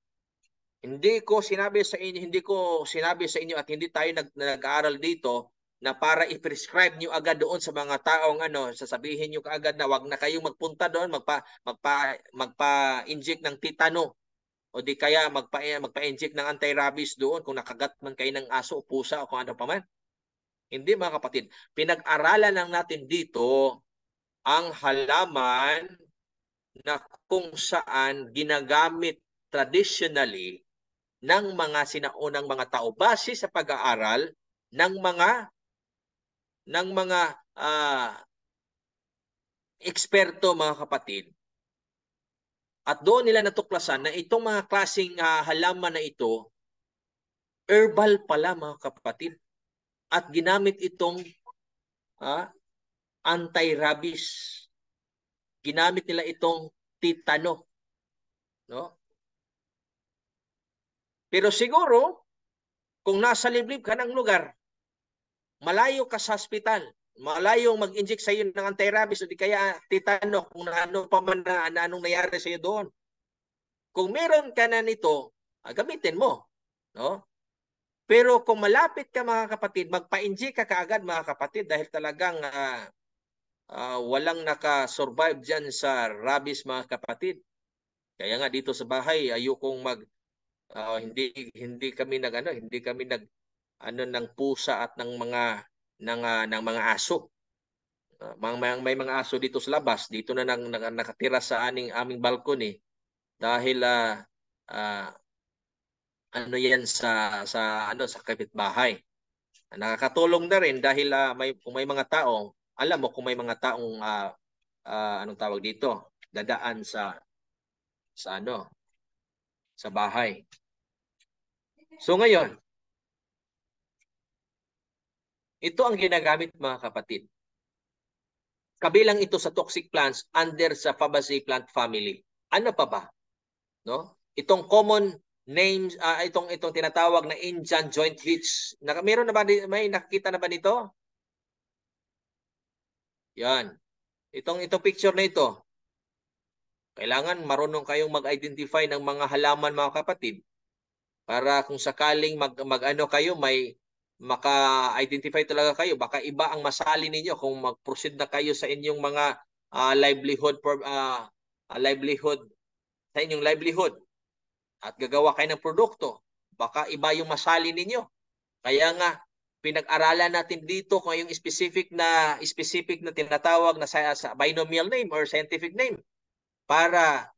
Hindi ko sinabi sa inyo at hindi tayo nag-aaral dito na para i-prescribe niyo agad doon sa mga taong sasabihin niyo kaagad na wag na kayong magpunta doon, magpa-inject ng tetano o di kaya magpa-inject ng anti-rabies doon kung nakagat man kayo ng aso o pusa o kung ano pa man. Hindi, mga kapatid. Pinag-aralan lang natin dito ang halaman na kung saan ginagamit traditionally ng mga sinaunang mga tao base sa pag-aaral ng mga eksperto, mga kapatid. At doon nila natuklasan na itong mga klaseng halaman na ito, herbal pala, mga kapatid. At ginamit itong anti-rabies. Ginamit nila itong tetano. No? Pero siguro, kung nasa liblib ka ng lugar, malayo ka sa hospital, malayo mag-inject sa iyo ng anti-rabies o di kaya tetano, kung ano pa man na anong nangyari sa iyo doon. Kung meron ka na nito, gamitin mo. No? Pero kung malapit ka, mga kapatid, magpa-inject ka kaagad, mga kapatid, dahil talagang walang naka-survive dyan sa rabies, mga kapatid. Kaya nga dito sa bahay, ayokong hindi kami nag ng pusa at ng mga aso. May mga aso dito sa labas, dito na nakatira sa aming balcony dahil yan sa kapitbahay. Nakakatulong na rin dahil kung may mga taong, alam mo kung may mga taong anong tawag dito, dadaan sa bahay. So ngayon, ito ang ginagamit, mga kapatid. Kabilang ito sa toxic plants under sa Fabaceae plant family. Ano pa ba? No? Itong common names, itong tinatawag na Indian joint hitch. Meron na ba, may nakikita na ba nito? Yan. Itong picture na ito. Kailangan marunong kayong mag-identify ng mga halaman, mga kapatid. Para kung sakaling kayo, may maka-identify talaga kayo. Baka iba ang masali ninyo kung mag-proceed na kayo sa inyong mga livelihood sa inyong livelihood at gagawa kayo ng produkto. Baka iba yung masali ninyo. Kaya nga pinag-aralan natin dito kung yung specific na tinatawag na sa binomial name or scientific name para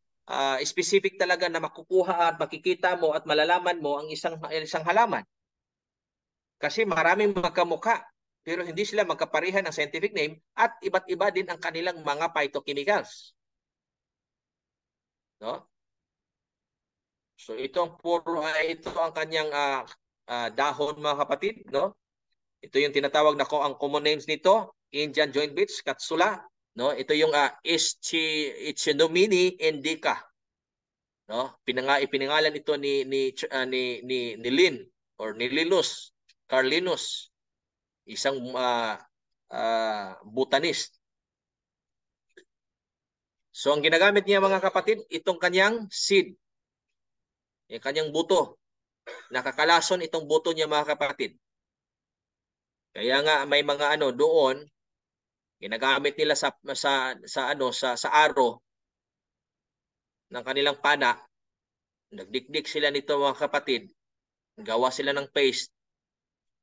specific talaga na makukuha at makikita mo at malalaman mo ang isang halaman. Kasi maraming magkamukha pero hindi sila magkapareha ng scientific name at iba't iba din ang kanilang mga phytochemicals. No? So ito ang kanyang dahon, mga kapatid, no? Ito yung tinatawag na ang common names nito, Indian joint beech, katsula, no? Ito yung Ichnomini indica. No? Ipinangalan ito ni Lin or ni Linus Carlinus, isang botanist. So ang ginagamit niya, mga kapatid, itong kanyang seed. Yung kanyang buto. Nakakalason itong buto niya, mga kapatid. Kaya nga may mga doon ginagamit nila sa aro ng kanilang pana Nagdikdik sila nito mga kapatid. Gawa sila ng paste.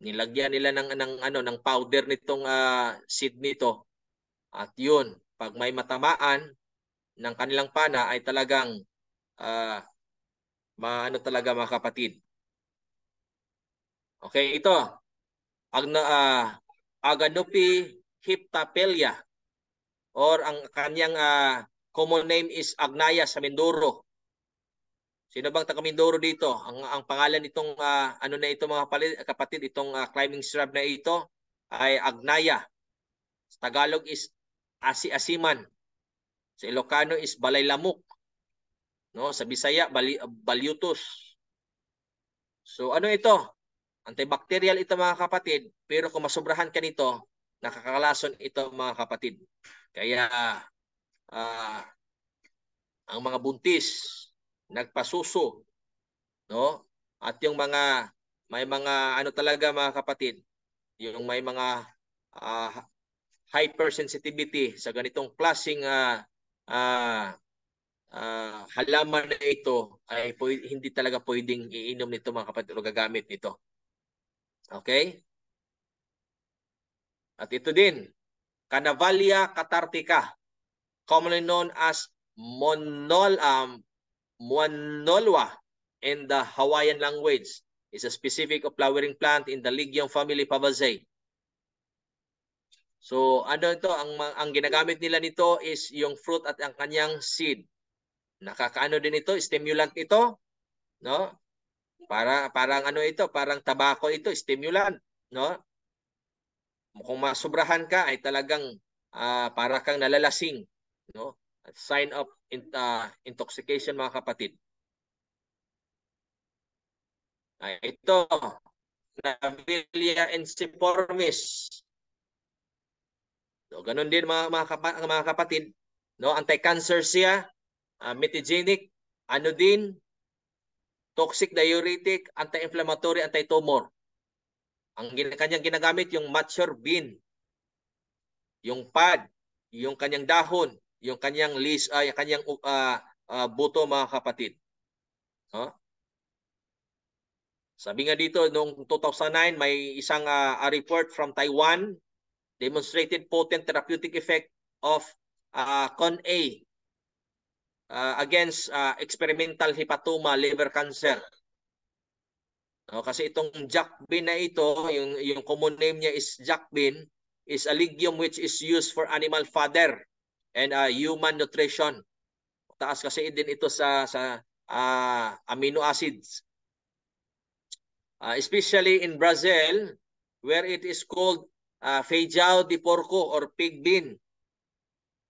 Nilagyan nila ng powder nitong seed nito. At yun, pag may matamaan ng kanilang pana ay talagang maano talaga mga kapatid. Okay, ito. Aganupi hiptapelia or ang kanyang common name is Agnaya sa Mindoro. Sino bang taga Mindoro dito? Ang pangalan nitong ano na ito mga kapatid, itong climbing shrub na ito ay Agnaya. Sa Tagalog is Asi-asiman. Sa Ilocano is Balay-lamok. No, sa Bisaya Balyutos. So ano ito? Antibacterial ito mga kapatid, pero kung masobrahan ka nito, nakakalason ito mga kapatid. Kaya ang mga buntis, nagpasuso, no? At yung may mga ano talaga mga kapatid, yung may mga hypersensitivity sa ganitong klaseng halaman na ito ay hindi talaga pwedeng iinom nito mga kapatid o gagamit nito. Okay? At ito din, Canavalia catarrhtica, commonly known as Monolwa in the Hawaiian language, is a specific of flowering plant in the Ligium family Fabaceae. So ano ito, ang ginagamit nila nito is yung fruit at ang kanyang seed. Nakakaano din ito, stimulant ito, no? Parang ano ito, parang tabako ito, stimulant, no? Kung masobrahan ka ay talagang para kang nalalasing, no? Sign of intoxication mga kapatid. Ito, Navalia ensiformis. So, ganun din mga kapatid, no? Anti-cancer siya, metagenic, ano din, toxic, diuretic, anti-inflammatory, anti-tumor. Ang kanyang ginagamit yung mature bean, yung pod, yung kanyang dahon, yung kanyang kanyang buto mga kapatid. No? Sabi nga dito noong 2009 may isang report from Taiwan demonstrated potent therapeutic effect of CON-A against experimental hepatoma liver cancer. No, kasi itong jackbean na ito, yung common name niya is jackbean, is a legume which is used for animal fodder and human nutrition. Taas kasi din ito sa amino acids. Especially in Brazil, where it is called feijão de porco or pig bean.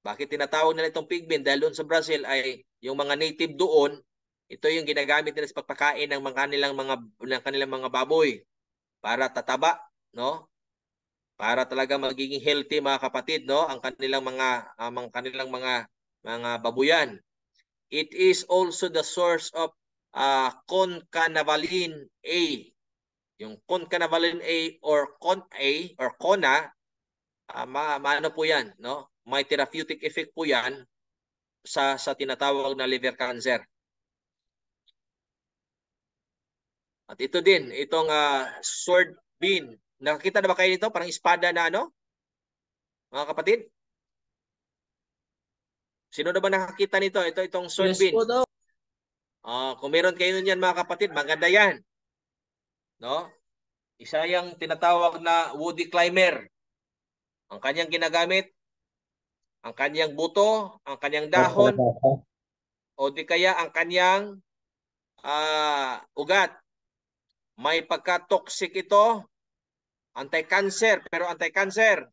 Bakit tinatawag nila itong pig bean? Dahil doon sa Brazil ay yung mga native doon, ito yung ginagamit nila sa pagpakain ng kanilang mga baboy para tataba, no? Para talaga magiging healthy mga kapatid, no? Ang kanilang mga babuyan. It is also the source of concanavalin A. Yung concanavalin A or CON-A or CONA, maano po 'yan, no? May therapeutic effect po 'yan sa tinatawag na liver cancer. At ito din, itong sword bean. Nakakita na ba kayo nito? Parang espada na ano? Mga kapatid? Sino na ba nakakita nito? Itong sword Yes bean. po daw. Kung meron kayo niyan mga kapatid, maganda yan. No? Isa yung tinatawag na woody climber. Ang kanyang ginagamit, ang kanyang buto, ang kanyang dahon, o di kaya ang kanyang ugat. May pagka-toxic ito, anti-cancer, pero anti-cancer,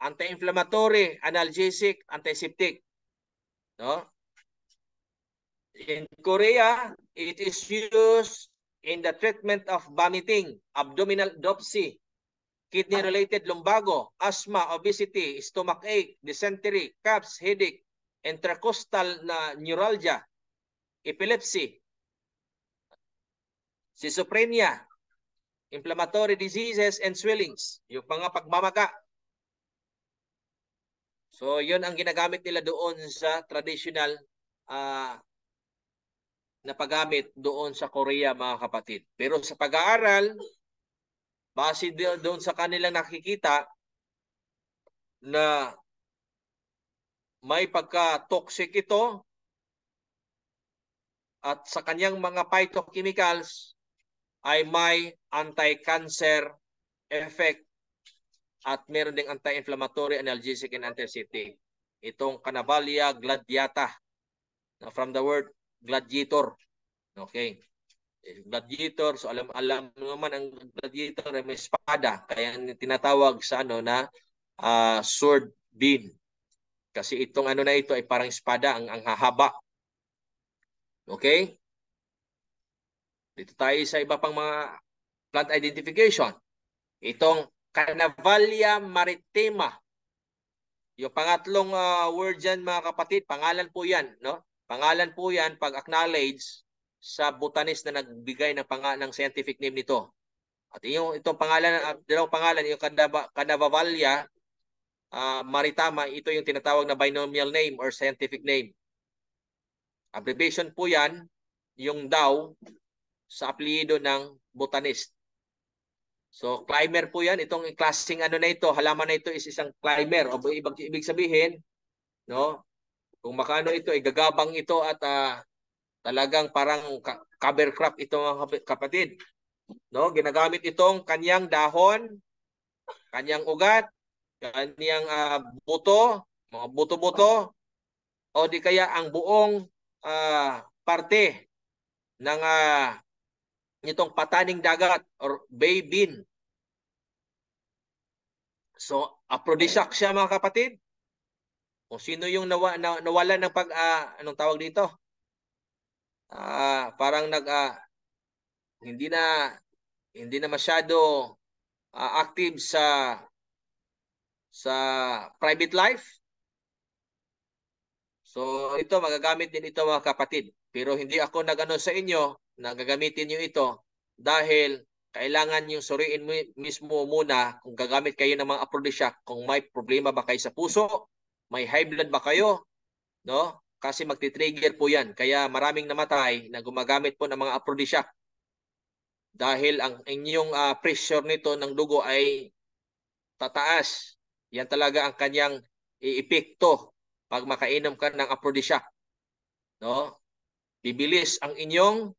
anti-inflammatory, analgesic, antiseptic. No? In Korea, it is used in the treatment of vomiting, abdominal dropsy, kidney-related lumbago, asthma, obesity, stomachache, dysentery, coughs, headache, intercostal neuralgia, epilepsy, schizophrenia, inflammatory diseases and swellings, yung mga pagmamaga. So, yun ang ginagamit nila doon sa traditional na paggamit doon sa Korea, mga kapatid. Pero sa pag-aaral, base doon sa kanilang nakikita na may pagka-toxic ito at sa kanyang mga phytochemicals ay may anti-cancer effect at meron ding anti-inflammatory, analgesic, and antiseptic. Itong Canavalia gladiata, from the word gladiator. Okay. Gladiator, so alam naman ang gladiator ay may espada, kaya tinatawag sa na sword beam. Kasi itong na ito ay parang espada, ang hahaba. Okay? Dito tayo sa iba pang mga plant identification. Itong Canavalia maritima. Yung pangatlong word dyan, mga kapatid, pangalan po yan, no? Pangalan po yan pag-acknowledge sa botanist na nagbigay ng scientific name nito. At itong pangalan, dalawang pangalan, yung Canavalia maritama, ito yung tinatawag na binomial name or scientific name. Abbreviation po yan, yung daw sa apelyido ng botanist. So, climber po yan. Itong klaseng na ito, halaman na ito is isang climber. O ibig sabihin, no? Kung makano ito, gagabang ito at talagang parang cover crop ito, mga kapatid. No? Ginagamit itong kanyang dahon, kanyang ugat, kanyang buto, mga buto-buto, o di kaya ang buong parte ng itong pataning dagat or bay bean. So, aphrodisiac siya, mga kapatid. Kung sino yung nawala ng anong tawag dito? Parang hindi na masyado active sa private life. So, ito magagamit din ito, mga kapatid. Pero hindi ako nag-ano sa inyo na gagamitin niyo ito dahil kailangan yung suriin mismo muna kung gagamit kayo ng mga aphrodisiac, kung may problema ba kayo sa puso, may high blood ba kayo, no? Kasi magti-trigger po yan. Kaya maraming namatay na gumagamit po ng mga aphrodisiac dahil ang inyong pressure nito ng dugo ay tataas. Yan talaga ang kanyang iepekto pag makainom ka ng aphrodisiac, no? Bibilis ang inyong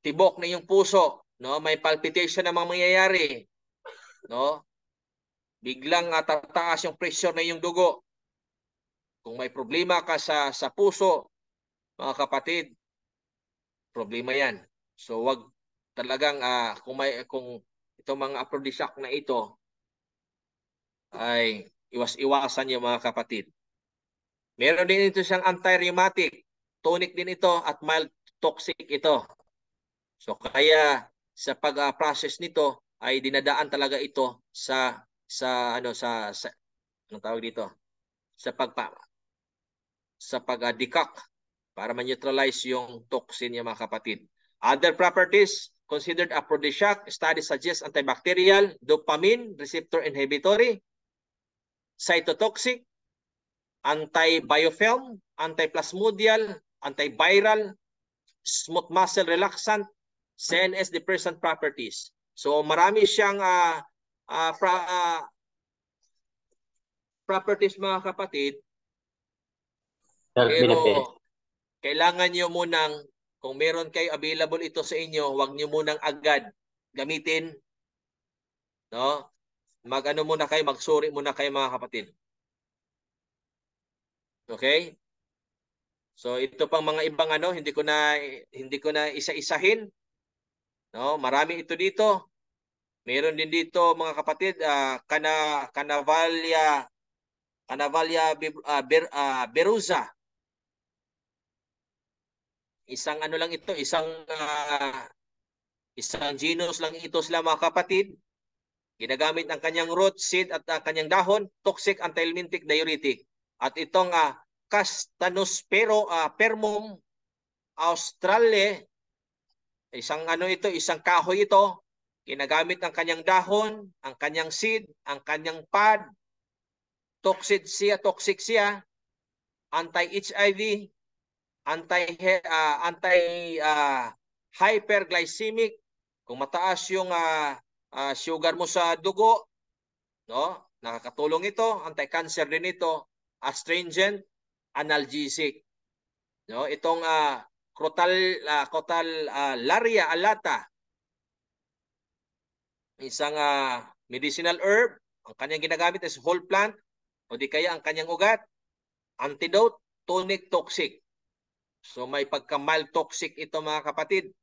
tibok na iyong puso, no? May palpitation na mga mangyayari, no? Biglang tataas yung pressure na iyong dugo. Kung may problema ka sa puso, mga kapatid, problema yan. So wag talagang kung itong mga aphrodisiac na ito ay iwas-iwasan yung mga kapatid. Meron din ito siyang anti-rheumatic, tonic din ito at mild toxic ito. So kaya sa pag-process nito ay dinadaan talaga ito sa anong tawag dito? Sa pag-decoct para ma-neutralize yung toxin niya, mga kapatid. Other properties considered aphrodisiac, studies suggest antibacterial, dopamine receptor inhibitory, cytotoxic, anti-biofilm, anti-plasmodial, antiviral, smooth muscle relaxant, CNS depressant properties. So marami siyang properties, mga kapatid. Pero kailangan nyo munang, kung meron kayo available ito sa inyo, huwag nyo munang agad gamitin. No? Mag-ano muna kayo, magsuri muna kayo, mga kapatid. Okay? So ito pang mga ibang hindi ko na isa-isahin. No, marami ito dito. Meron din dito, mga kapatid, Canavalia beruza. Isang lang ito, isang genus lang ito sila, mga kapatid. Ginagamit ang kanyang root, seed at kanyang dahon, toxic, antihelmintic, diuretic. At itong Castanospermum australe, isang isang kahoy ito. Ginagamit ang kanyang dahon, ang kanyang seed, ang kanyang pod. Toxic siya, anti-HIV, hyperglycemic, kung mataas yung sugar mo sa dugo, no? Nakakatulong ito, anti-cancer din ito, astringent, analgesic. No, itong Crotalaria alata, isang medicinal herb, ang kanyang ginagamit is whole plant o di kaya ang kanyang ugat, antidote, tonic, toxic. So may pagka-mild toxic ito mga kapatid.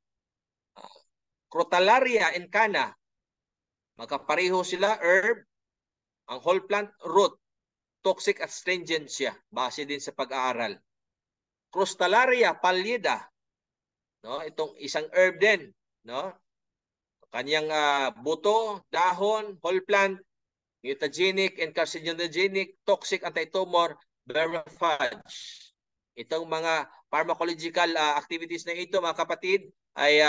Crotalaria incana, magkapareho sila, herb, ang whole plant, root, toxic at astringent siya, base din sa pag-aaral. Crotalaria pallida, no, itong isang herb din, no? Kanyang buto, dahon, whole plant, mutagenic and carcinogenic, toxic, anti-tumor, vermifuge. Itong mga pharmacological activities na ito mga kapatid ay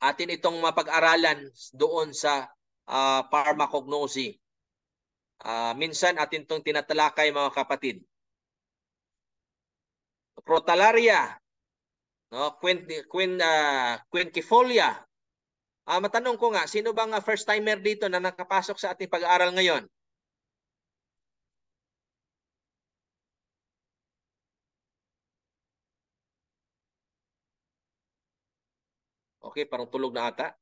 atin itong mapag-aralan doon sa pharmacognosy. Minsan atin itong tinatalakay mga kapatid. Crotalaria, no, quinquefolia. Matanong ko nga, sino bang first timer dito na nakapasok sa ating pag-aaral ngayon? Okay, parang tulog na ata.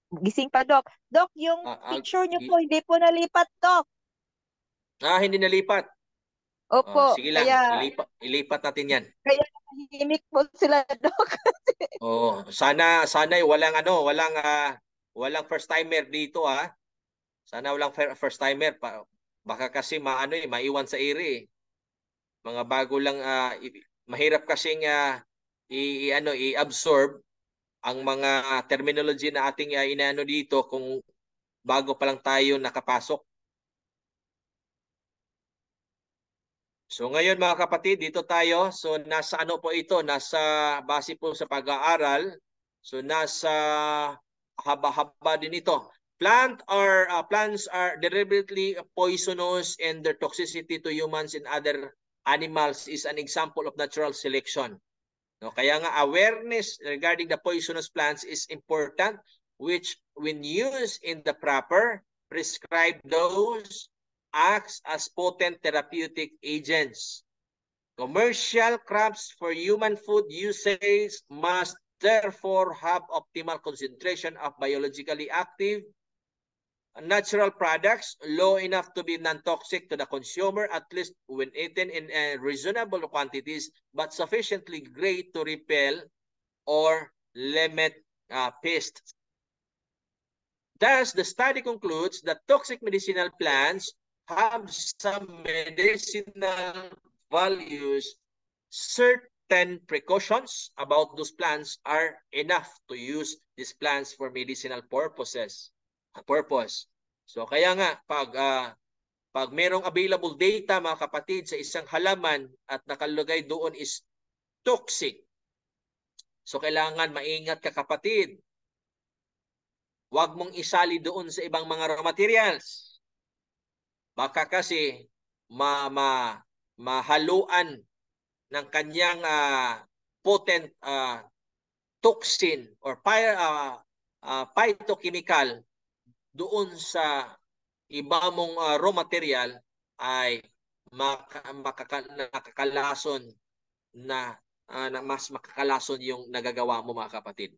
Gising pa, Doc. Doc, yung picture niyo po, hindi po nalipat, Doc. Hindi nalipat. Opo. Sige lang, Kaya, ilipat natin yan. kaya nahihimik po sila, Doc. Sana walang first timer dito Sana walang first timer, baka kasi maiwan sa ere. Mga bago lang mahirap kasing i-absorb ang mga terminology na ating inaano dito kung bago pa lang tayo nakapasok. So ngayon mga kapatid, dito tayo. So nasa ano po ito? Nasa base po sa pag-aaral. So nasa haba-haba din ito. Plants are deliberately poisonous and their toxicity to humans and other animals is an example of natural selection. No, kaya nga awareness regarding the poisonous plants is important, which when used in the proper prescribed dose acts as potent therapeutic agents. Commercial crops for human food usage must therefore have optimal concentration of biologically active natural products, low enough to be non-toxic to the consumer, at least when eaten in reasonable quantities, but sufficiently great to repel or limit pests. Thus, the study concludes that toxic medicinal plants have some medicinal values. Certain precautions about those plants are enough to use these plants for medicinal purpose. So kaya nga pag merong available data mga kapatid sa isang halaman at nakalagay doon is toxic, so kailangan maingat ka kapatid. Huwag mong isali doon sa ibang mga raw materials. Baka kasi mahaluan ng kanyang potent toxin or phytochemical doon sa iba mong raw material ay makakalason na mas makakalason yung nagagawa mo mga kapatid.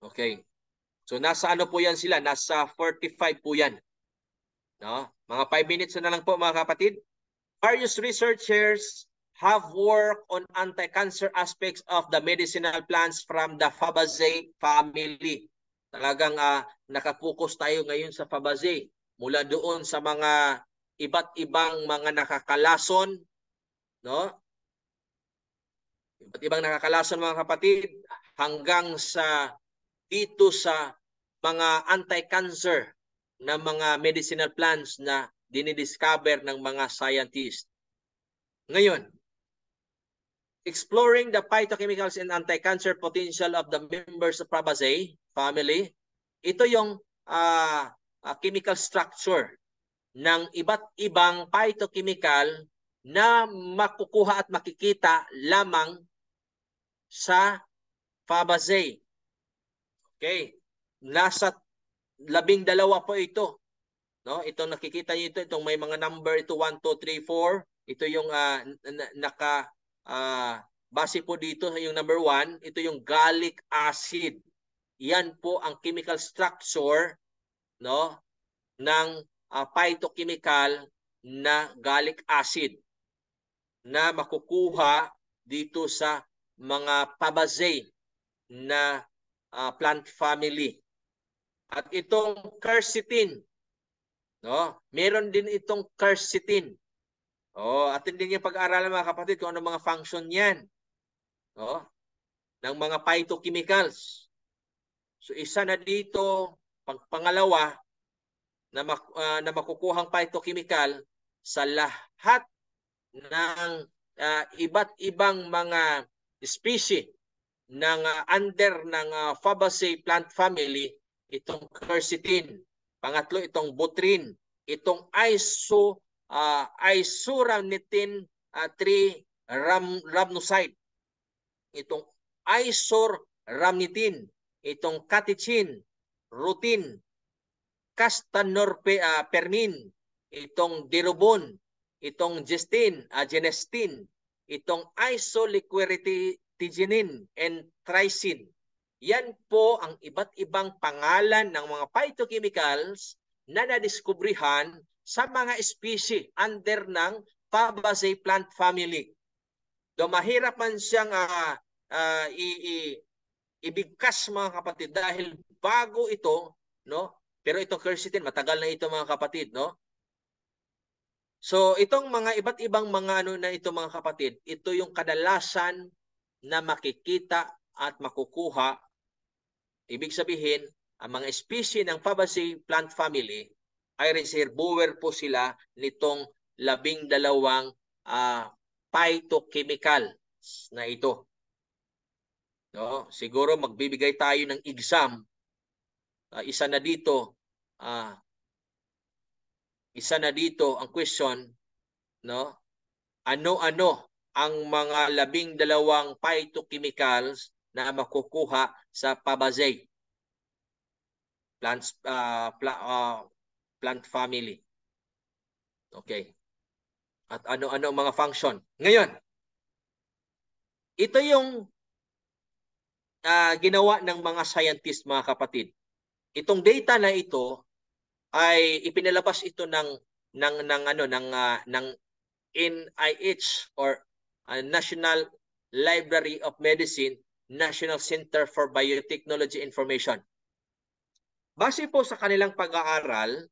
Okay. So nasa ano po yan sila? Nasa 45 po yan. No? Mga 5 minutes na lang po mga kapatid. Various researchers have worked on anti-cancer aspects of the medicinal plants from the Fabaceae family. Talagang nakapokus tayo ngayon sa Fabaceae. Mula doon sa mga iba't ibang mga nakakalason, no? Iba't ibang nakakalason mga kapatid, hanggang sa dito sa mga anti-cancer na mga medicinal plants na dinidiscover ng mga scientists. Ngayon, exploring the phytochemicals and anti-cancer potential of the members of Fabaceae family, ito yung chemical structure ng iba't ibang phytochemical na makukuha at makikita lamang sa Fabergé. Okay. Nasa 12 po ito. No? Itong nakikita niyo ito, itong may mga number ito 1, 2, 3, 4. Ito yung base po dito yung number 1, ito yung gallic acid. Yan po ang chemical structure, no, ng phytochemical na gallic acid na makukuha dito sa mga Fabergé na plant family. At itong quercetin, no, meron din itong quercetin. Atin din yung pag-aaralan mga kapatid kung ano mga function yan, no, ng mga phytochemicals. So isa na dito, pangalawa na makukuhang phytochemical sa lahat ng iba't ibang mga species ng under ng Fabergé plant family, itong quercetin. Pangatlo, itong butrin, itong isoramnitin 3-rhamnoside, itong isoramnitin, itong catechin, rutin, castanorpermin, itong dirubon, itong genestin, itong isoliquiritigenin and tricin. Yan po ang iba't ibang pangalan ng mga phytochemicals na nadiskubrihan sa mga species under ng Fabergé plant family. Do mahirap man siyang ibigkas mga kapatid dahil bago ito, no? Pero itong quercetin matagal na ito mga kapatid, no? So itong mga iba't ibang mga na ito mga kapatid, ito yung kadalasan na makikita at makukuha. Ibig sabihin, ang mga species ng Fabergé plant family ay reservoir po sila nitong 12 phytochemicals na ito. No? Siguro magbibigay tayo ng exam. Isa na dito ang question, no? Ano-ano ang mga 12 phytochemicals na makukuha sa Fabergé plant family. Okay. At ano-ano mga function. Ngayon, ito yung ginawa ng mga scientist mga kapatid. Itong data na ito ay ipinalabas ito ng NIH or National Library of Medicine, National Center for Biotechnology Information. Base po sa kanilang pag-aaral,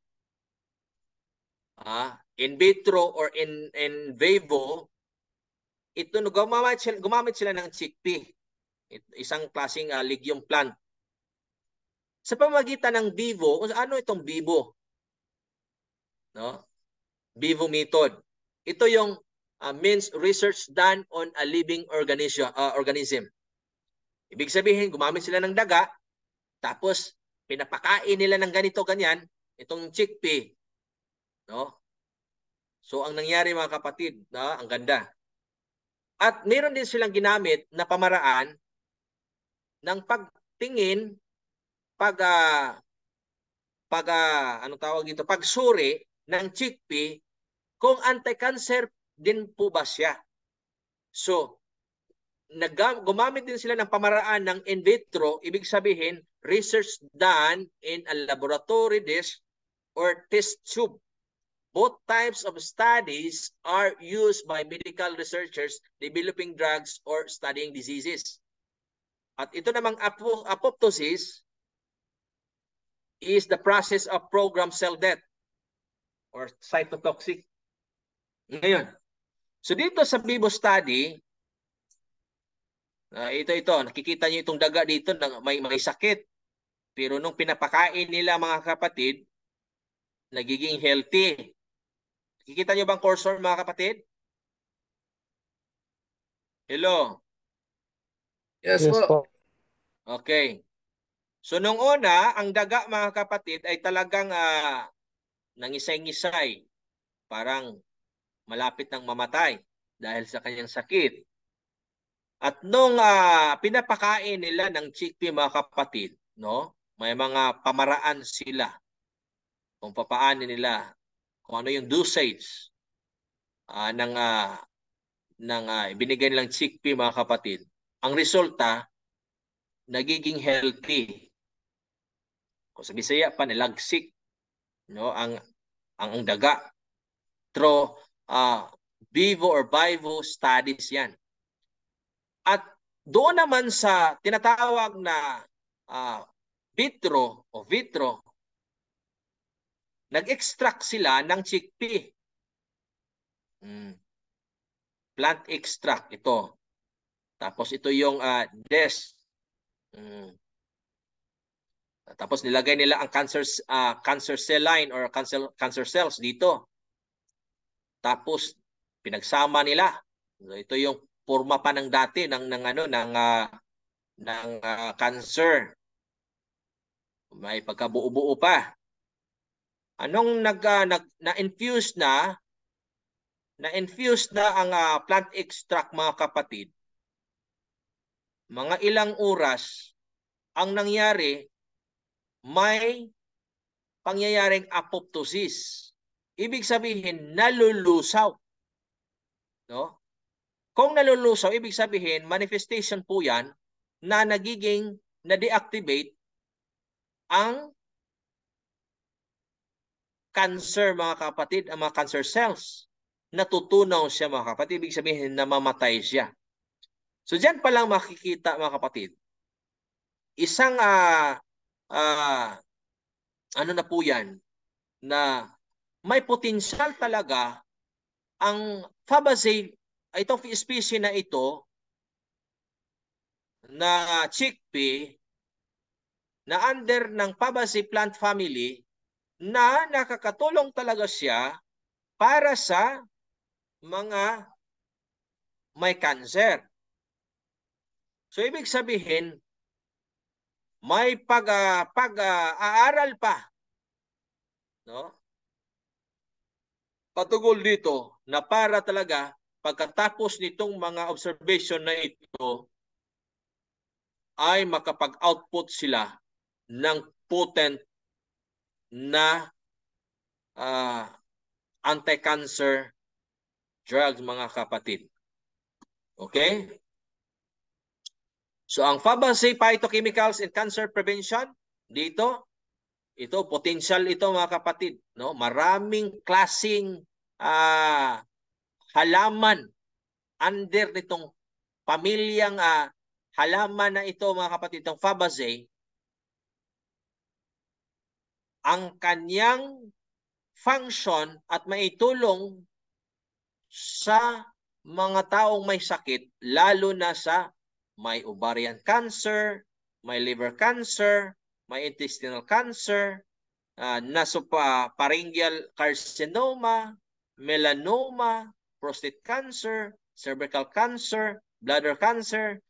in vitro or in vivo, ito gumamit sila ng chickpea, isang klaseng legume plant. Sa pamamagitan ng vivo, ano itong vivo? No? Vivo method. Ito yung means research done on a living organism. Ibig sabihin, gumamit sila ng daga, tapos pinapakain nila ng ganito, ganyan, itong chickpea. No? So, ang nangyari mga kapatid, ang ganda. At meron din silang ginamit na pamaraan ng pagtingin, pagsuri ng chickpea kung anti-cancer din po ba siya. So, gumamit din sila ng pamaraan ng in vitro, ibig sabihin, research done in a laboratory dish or test tube. Both types of studies are used by medical researchers developing drugs or studying diseases. At ito namang apoptosis is the process of programmed cell death or cytotoxic. Ngayon, so dito sa vivo study, ito, nakikita niyo itong daga dito, may sakit. Pero nung pinapakain nila mga kapatid, nagiging healthy. Nakikita niyo bang cursor mga kapatid? Hello? Yes po. Okay. So nung una, ang daga mga kapatid ay talagang nangisay-ngisay. Parang malapit nang mamatay dahil sa kanyang sakit. At nung pinapakain nila ng chickpea, mga kapatid, no? May mga pamaraan sila kung papaano nila, kung ano yung dosage ng ibinigay nilang chickpea, mga kapatid. Ang resulta, nagiging healthy. Kung sa Bisaya pa, nilagsik, no? ang daga. Through vivo or vivo studies yan. At doon naman sa tinatawag na vitro, nag-extract sila ng chickpea. Plant extract ito. Tapos ito yung DES. Tapos nilagay nila ang cancer cell line or cancer cells dito. Tapos pinagsama nila. Ito yung forma pa ng dati ng cancer. May pagkabuo-buo pa. Anong na-infuse na ang plant extract, mga kapatid. Mga ilang oras ang nangyari, may pangyayaring apoptosis. Ibig sabihin nalulusaw. No? Kung nalulusaw, ibig sabihin, manifestation po yan na nagiging na-deactivate ang cancer, mga kapatid, ang mga cancer cells. Natutunaw siya, mga kapatid. Ibig sabihin, namamatay siya. So, dyan pa lang makikita, mga kapatid. Isang, ano na po yan, na may potensyal talaga ang Fabaceae, itong species na ito, na chickpea, na under ng Fabaceae plant family, na nakakatulong talaga siya para sa mga may cancer. So, ibig sabihin, may pag-aaral pa, no? Patungkol dito na para talaga pagkatapos nitong mga observation na ito ay makapag-output sila ng potent na anti-cancer drugs, mga kapatid. Okay? So ang Fabaceae phytochemicals in cancer prevention, dito, ito, potential ito, mga kapatid. No? Maraming klaseng halaman under nitong pamilyang halaman na ito, mga kapatid, itong Fabaceae. Ang kanyang function at maitulong sa mga taong may sakit, lalo na sa may ovarian cancer, may liver cancer, may intestinal cancer, nasopharyngeal carcinoma, melanoma, prostate cancer, cervical cancer, bladder cancer,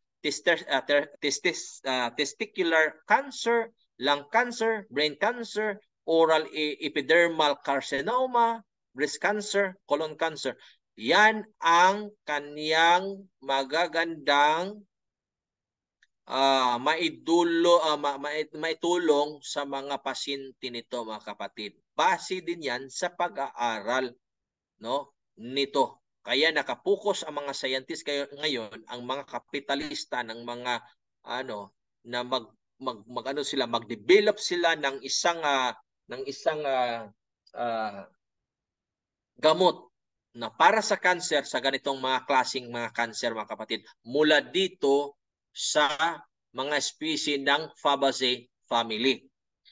testicular cancer, lung cancer, brain cancer, oral epidermal carcinoma, breast cancer, colon cancer. Yan ang kaniyang magagandang maitulong sa mga pasyente nito, mga kapatid. Base din yan sa pag-aaral, no, nito. Kaya nakapokus ang mga scientists ngayon, ang mga kapitalista ng mga na mag-develop sila ng isang gamot na para sa cancer, sa ganitong mga klaseng mga cancer, mga kapatid, mula dito sa mga species ng Fabaceae family.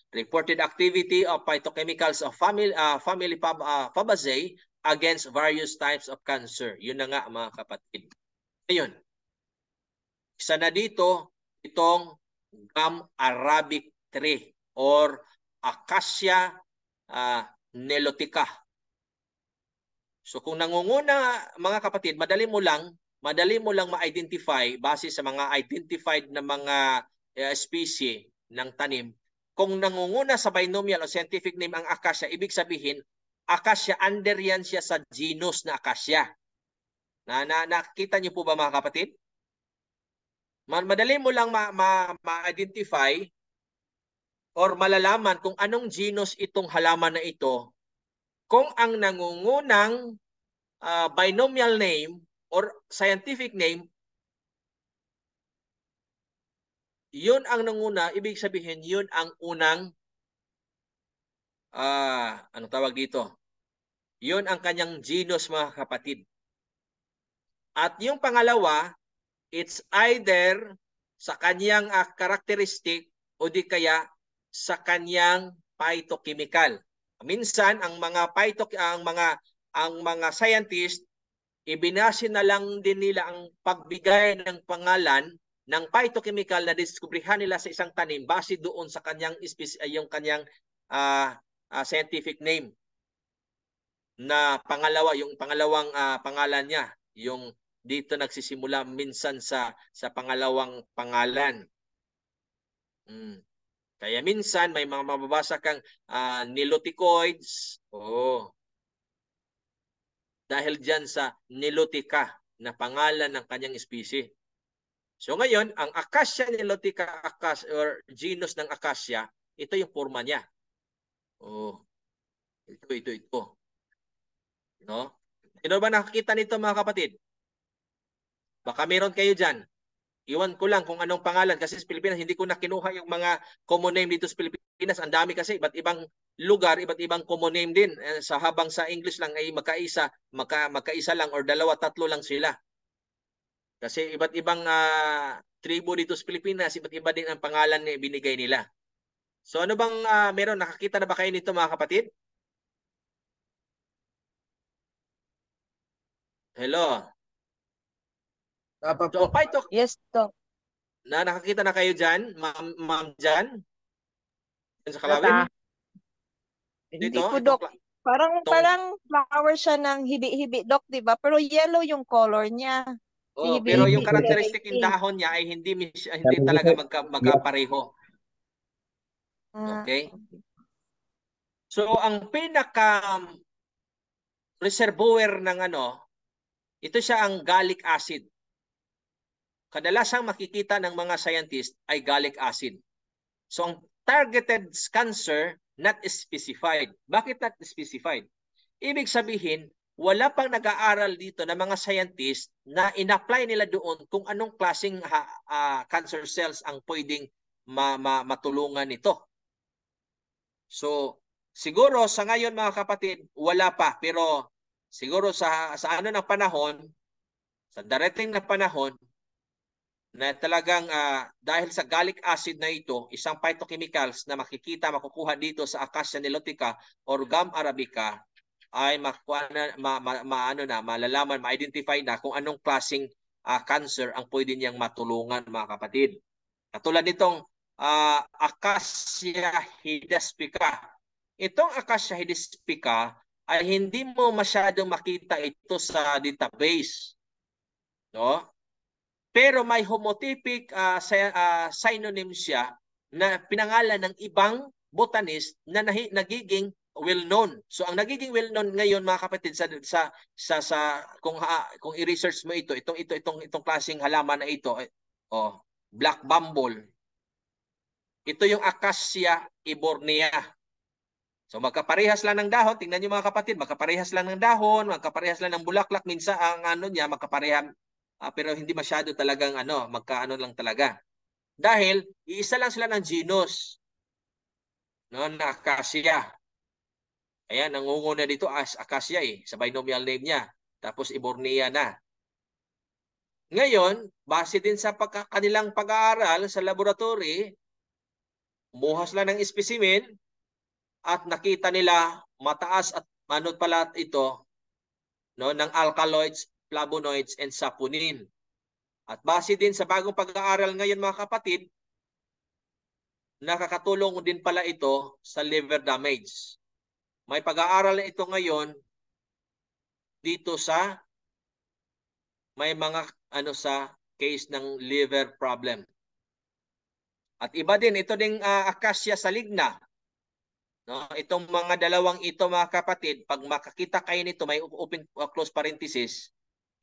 Reported activity of phytochemicals of family Fabaceae against various types of cancer. Yun na nga, mga kapatid. Ayun. Isa na dito, itong gum arabic tree or Acacia nilotica. So kung nangunguna, mga kapatid, madali mo lang ma-identify base sa mga identified na mga species ng tanim. Kung nangunguna sa binomial o scientific name ang acacia, ibig sabihin acacia, under yan siya sa genus na acacia. Nakikita niyo po ba mga kapatid? Madali mo lang ma-identify or malalaman kung anong genus itong halaman na ito kung ang nangungunang binomial name or scientific name, yun ang nanguna, ibig sabihin yun ang unang anong tawag dito? Yun ang kanyang genus mga kapatid. At yung pangalawa, it's either sa kanyang characteristic o di kaya sa kanyang phytochemical. Minsan ang mga scientist ibinase na lang din nila ang pagbigay ng pangalan ng phytochemical na diskubrihan nila sa isang tanim base doon sa kanyang scientific name na yung pangalawang pangalan niya, yung dito nagsisimula minsan sa pangalawang pangalan. Kaya minsan may mga mababasa kang niloticoids. Dahil dyan sa nilotica na pangalan ng kanyang species. So ngayon, ang Acacia nilotica or genus ng Acacia, ito yung forma niya. Ito. No? Sino ba nakakita nito mga kapatid? Baka meron kayo dyan. Iwan ko lang kung anong pangalan kasi sa Pilipinas hindi ko na kinuha yung mga common name dito sa Pilipinas. Ang dami kasi iba't ibang lugar, iba't ibang common name din. Habang sa English lang ay magkaisa lang or dalawa, tatlo lang sila. Kasi iba't ibang tribo dito sa Pilipinas, iba't iba din ang pangalan na binigay nila. So ano bang meron? Nakakita na ba kayo nito mga kapatid? Hello? So, yes, Doc. Nakakita na kayo dyan, ma'am dyan? Sa Kalawin? Hindi po, Doc. Parang flower siya ng hibi-hibi, Doc, di ba? Pero yellow yung color niya. Pero yung characteristic ng dahon niya ay hindi talaga magkapareho. Okay? So, ang pinaka reservoir ng ito siya ang gallic acid. Kadalasang makikita ng mga scientist ay gallic acid. So, ang targeted cancer not specified. Bakit not specified? Ibig sabihin, wala pang nag-aaral dito na mga scientist na in-apply nila doon kung anong klaseng cancer cells ang pwedeng matulungan nito. So, siguro sa ngayon mga kapatid, wala pa. Pero siguro sa ng panahon, sa darating na panahon, na talagang dahil sa gallic acid na ito, isang phytochemicals na makukuha dito sa Acacia nilotica or Gum arabica, ay malalaman, ma-identify na kung anong klaseng cancer ang pwede niyang matulungan mga kapatid. Katulad nitong Acacia hidaspica. Itong Acacia hidaspica ay hindi mo masyadong makita ito sa database. No? Pero may homotypic synonym siya na pinangalan ng ibang botanist na nagiging well-known. So ang nagiging well-known ngayon mga kapatid kung i-research mo itong klaseng halaman na ito, black bumble. Ito yung Acacia ebornea. So magkaparehas lang ng dahon, tingnan niyo mga kapatid, magkaparehas lang ng dahon, magkaparehas lang ng bulaklak, minsan ang niya magkapareha. Pero hindi masyado talagang magkaano lang talaga. Dahil iisa lang sila ng genus na Acacia. Ayan, nangunguna dito as Acacia sa binomial name niya. Tapos ebornea na. Ngayon, base din sa kanilang pag-aaral sa laboratory, muhas lang ng specimen at nakita nila mataas at pala ito ng alkaloids, flavonoids, and saponin. At base din sa bagong pag-aaral ngayon mga kapatid, nakakatulong din pala ito sa liver damage. May pag-aaral na ito ngayon dito sa may mga sa case ng liver problem. At iba din, ito ding Acacia saligna. No? Itong mga dalawang ito mga kapatid, pag makakita kayo nito, may open close parenthesis,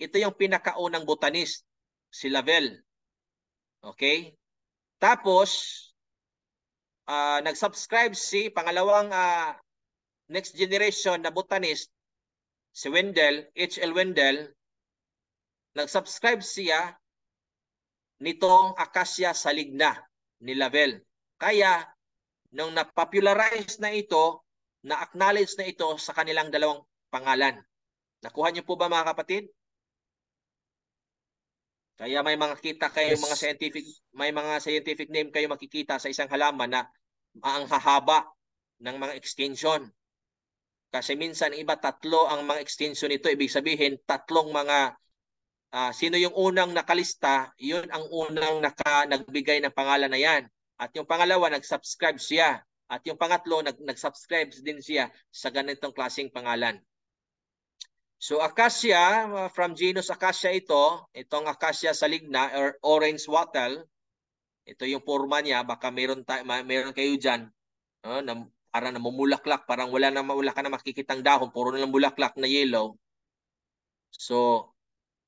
ito yung pinakaunang botanist, si Lavelle. Okay? Tapos, nag-subscribe si pangalawang next generation na botanist, si Wendell, H.L. Wendell, nag-subscribe siya nitong Acacia saligna ni Lavelle. Kaya, nung na-popularize na ito, na-acknowledge na ito sa kanilang dalawang pangalan. Nakuha niyo po ba mga kapatid? Kaya may mga kita kayo mga scientific name kayo makikita sa isang halaman na ang hahaba ng mga extension. Kasi minsan iba tatlo ang mga extension nito, ibig sabihin tatlong mga sino yung unang nakalista, yun ang unang nagbigay ng pangalan na yan. At yung pangalawa nag-subscribe siya. At yung pangatlo nag-subscribe din siya sa ganitong klaseng pangalan. So Acacia, from genus Acacia itong Acacia saligna or orange wattle, ito yung forma niya, baka meron kayo dyan, na parang namumulaklak, parang wala ka na makikitang dahon, puro na lang bulaklak na yellow. So,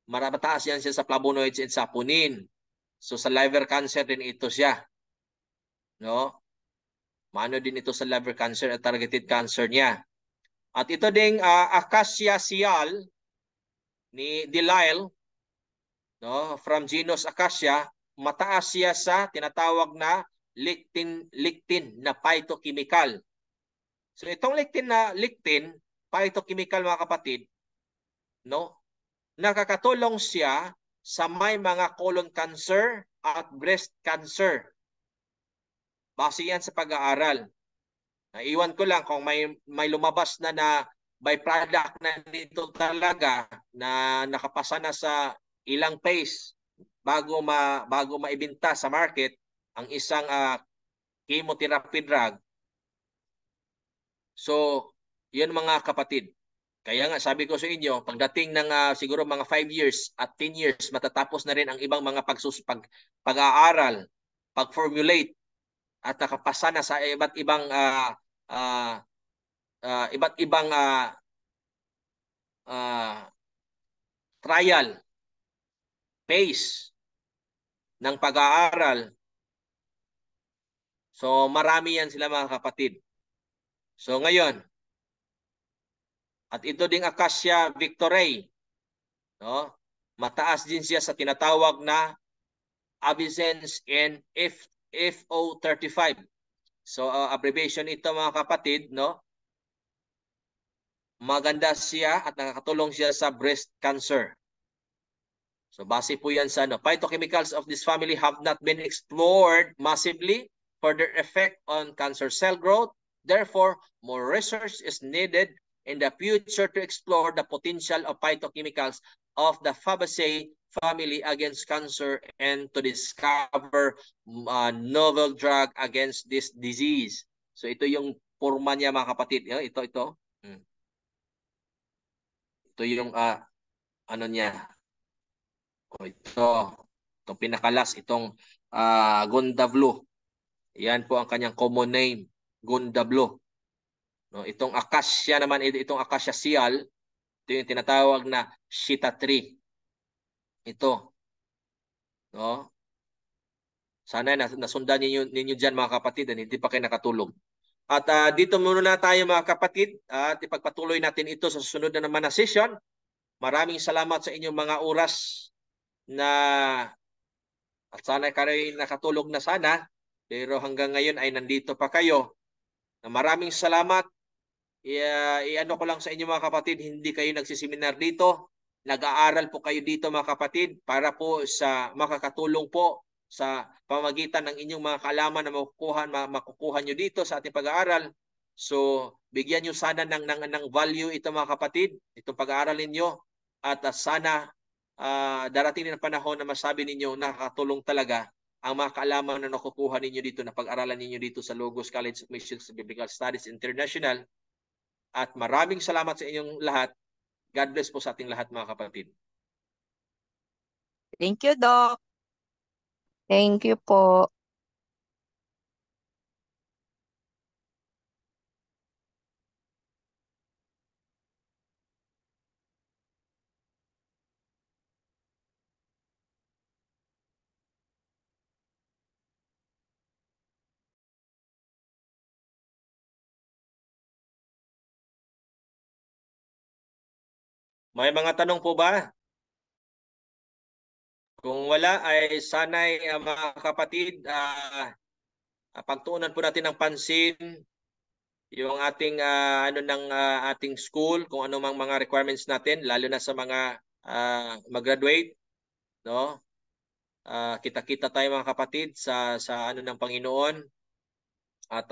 mataas yan siya sa flavonoids and saponin. So, sa liver cancer din ito siya. No? Maano din ito sa liver cancer at targeted cancer niya. At ito ding Acacia sial ni Delisle, no, from genus Acacia, mataas siya sa tinatawag na lectin na phytochemical. So itong lectin phytochemical mga kapatid, no, nakakatulong siya sa may mga colon cancer at breast cancer. Base yan sa pag-aaral. Naiwan ko lang kung may lumabas na byproduct na nito talaga na nakapasa na sa ilang phase bago maibenta sa market ang isang chemotherapy drug. So, yun mga kapatid. Kaya nga sabi ko sa inyo, pagdating ng siguro mga 5 years at 10 years, matatapos na rin ang ibang mga pag-aaral, pag-formulate at nakapasa na sa iba't ibang trial phase ng pag-aaral. So marami yan sila mga kapatid. So ngayon, at ito ding Acacia victorae, no? Mataas din siya sa tinatawag na Avicense and FO35. So abbreviation ito mga kapatid, no? Maganda siya at nakakatulong siya sa breast cancer. So base po yan sa phytochemicals of this family have not been explored massively for their effect on cancer cell growth. Therefore, more research is needed in the future to explore the potential of phytochemicals of the Fabaceae family against cancer and to discover novel drug against this disease. So ito yung forma niya mga kapatid. Ito. Ito yung ano niya. Itong pinakalas, itong Gondablo. Yan po ang kanyang common name, Gondablo. No, itong Acacia naman, itong Acacia sial, ito yung tinatawag na Shita tree. Ito. No? Sana nasundan ninyo dyan mga kapatid, hindi pa kayo nakatulog. At dito muna na tayo mga kapatid at ipagpatuloy natin ito sa susunod na naman na session. Maraming salamat sa inyong mga oras na at sana kayo nakatulog na sana, pero hanggang ngayon ay nandito pa kayo. Maraming salamat. Iano ko lang sa inyo mga kapatid, hindi kayo nagsiseminar dito. Nag-aaral po kayo dito mga kapatid para po sa makakatulong po sa pamagitan ng inyong mga kaalaman na makukuha nyo dito sa ating pag-aaral. So, bigyan nyo sana ng value ito mga kapatid, itong pag-aaral ninyo. At sana darating din ang panahon na masabi ninyo nakakatulong talaga ang mga kaalaman na nakukuha ninyo dito, na pag-aralan ninyo dito sa Logos College of Missions and Biblical Studies International. At maraming salamat sa inyong lahat. God bless po sa ating lahat mga kapatid. Thank you, Doc. Thank you po. May mga tanong po ba? Kung wala ay sana'y mga kapatid, pagtuunan po natin ng pansin yung ating ating school, kung ano mang mga requirements natin, lalo na sa mga mag-graduate, no? Kita-kita tayo mga kapatid sa ano ng Panginoon, at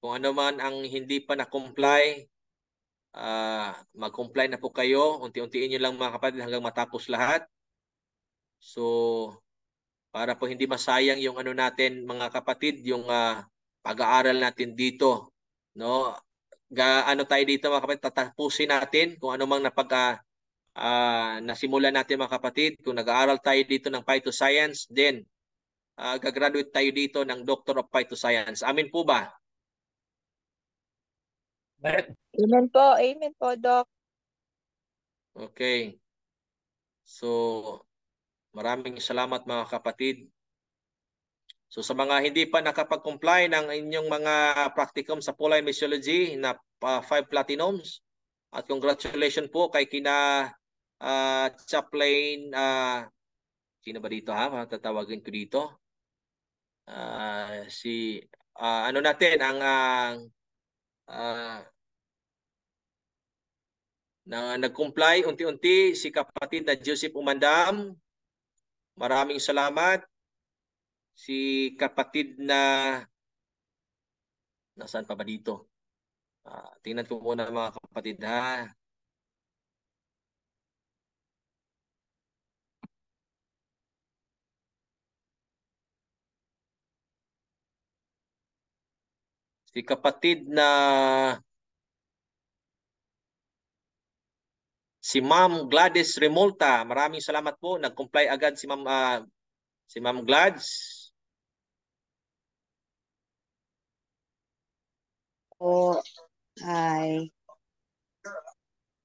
kung ano man ang hindi pa na-comply, mag-comply na po kayo. Unti-untiin niyo lang mga kapatid hanggang matapos lahat. So para po hindi masayang yung ano natin mga kapatid, yung pag-aaral natin dito, no? Ano tayo dito mga kapatid, tatapusin natin kung ano mang nasimulan natin mga kapatid. Kung nag-aaral tayo dito ng phytoscience, then gagraduate tayo dito ng Doctor of Phytoscience. Amin po ba? Amen po, Doc. Okay. So maraming salamat mga kapatid. So sa mga hindi pa nakapag-comply ng inyong mga practicum sa Poli Missiology na 5 platinums, at congratulations po kay kina Chaplain, sino ba dito ha? Tatawagin ko dito. Ano natin ang na nag-comply unti-unti, si kapatid na Joseph Umandam. Maraming salamat. Si kapatid na nasaan pa ba dito? Tingnan ko muna mga kapatid ha. Si kapatid na si Ma'am Gladys Remolta. Maraming salamat po. Nag-comply agad si Ma'am Glads. Oh, hi.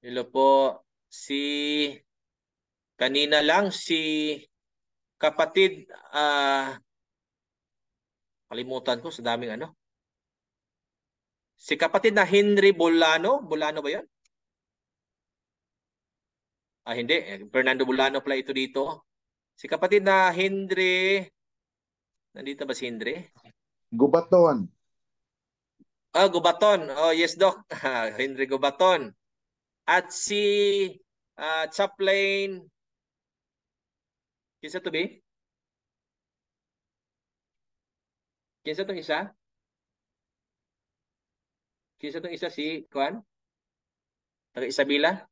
Hello po. Kanina lang si kapatid, kalimutan ko sa daming ano. Si kapatid na Henry Bolano. Bolano ba yan? Hindi. Fernando Bolano pala ito dito. Si kapatid na Henry. Nandito ba si Henry? Gubaton. Gubaton. Oh, yes, Doc. Henry Gubaton. At si Chaplain. Kinsa to be? Kinsa tong isa? Kinsa tong isa si Juan? Taga Isabela?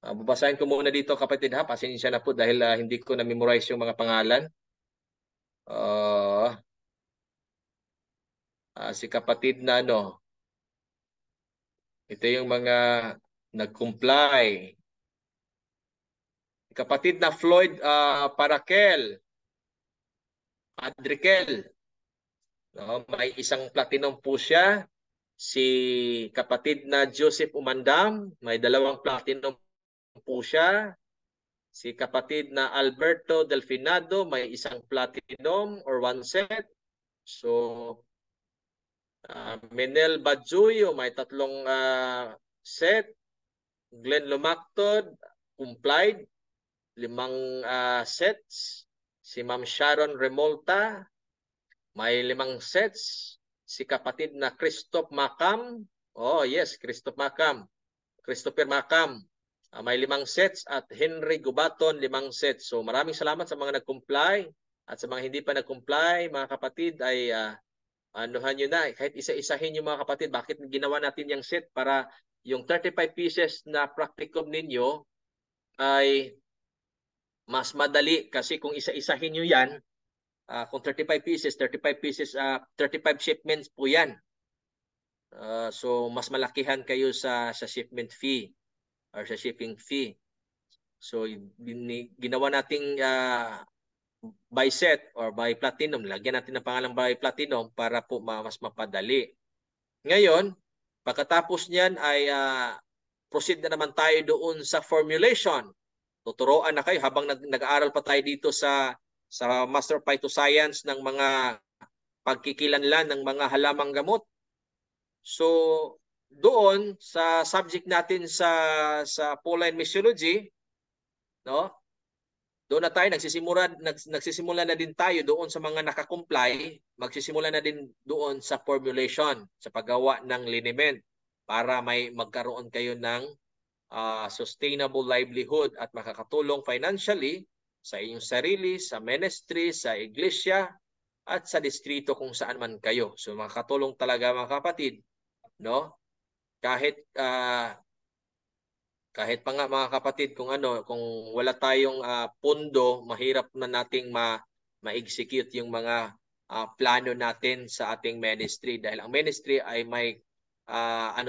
Babasahin ko muna dito kapatid ha. Pasensya na po dahil hindi ko na-memorize yung mga pangalan. Si kapatid na ano. Ito yung mga nag-comply. Kapatid na Floyd Parakel. Adrikel. No, may isang platinum po siya. Si kapatid na Joseph Umandam, may 2 platinum po siya. Si kapatid na Alberto Delfinado, may 1 platinum or 1 set. So Menel Badjuyo, may 3 set. Glenn Lumactod, complied, 5 sets. Si Ma'am Sharon Remolta, may 5 sets. Si kapatid na Christopher Macam. Oh yes, Christopher Macam. May 5 sets. At Henry Gubaton, 5 sets. So maraming salamat sa mga nag-comply. At sa mga hindi pa nag-comply, mga kapatid, ay anuhan nyo na. Kahit isa-isahin yung mga kapatid, bakit ginawa natin yung set? Para yung 35 pieces na practicum ninyo ay mas madali. Kasi kung isa-isahin nyo yan, kung 35 pieces, 35 shipments po yan. So mas malakihan kayo sa shipment fee or sa shipping fee. So ginawa nating by set or by platinum. Lagyan natin ng pangalang by platinum para po mas mapadali. Ngayon, pagkatapos niyan ay proceed na naman tayo doon sa formulation. Tuturuan na kayo habang nag-aaral pa tayo dito sa Master of Phytoscience ng mga pagkikilanlan ng mga halamang gamot. So, doon sa subject natin sa Pauline Missiology, no? Doon na tayo nagsisimula na din tayo doon sa mga nakakomply, magsisimula na din doon sa formulation, sa paggawa ng liniment para may magkaroon kayo ng sustainable livelihood at makakatulong financially sa inyong sarili, sa ministry, sa iglesia at sa distrito kung saan man kayo. So makakatulong talaga mga kapatid, no? Kahit pa nga mga kapatid kung wala tayong pondo, mahirap na nating ma-execute yung mga plano natin sa ating ministry dahil ang ministry ay may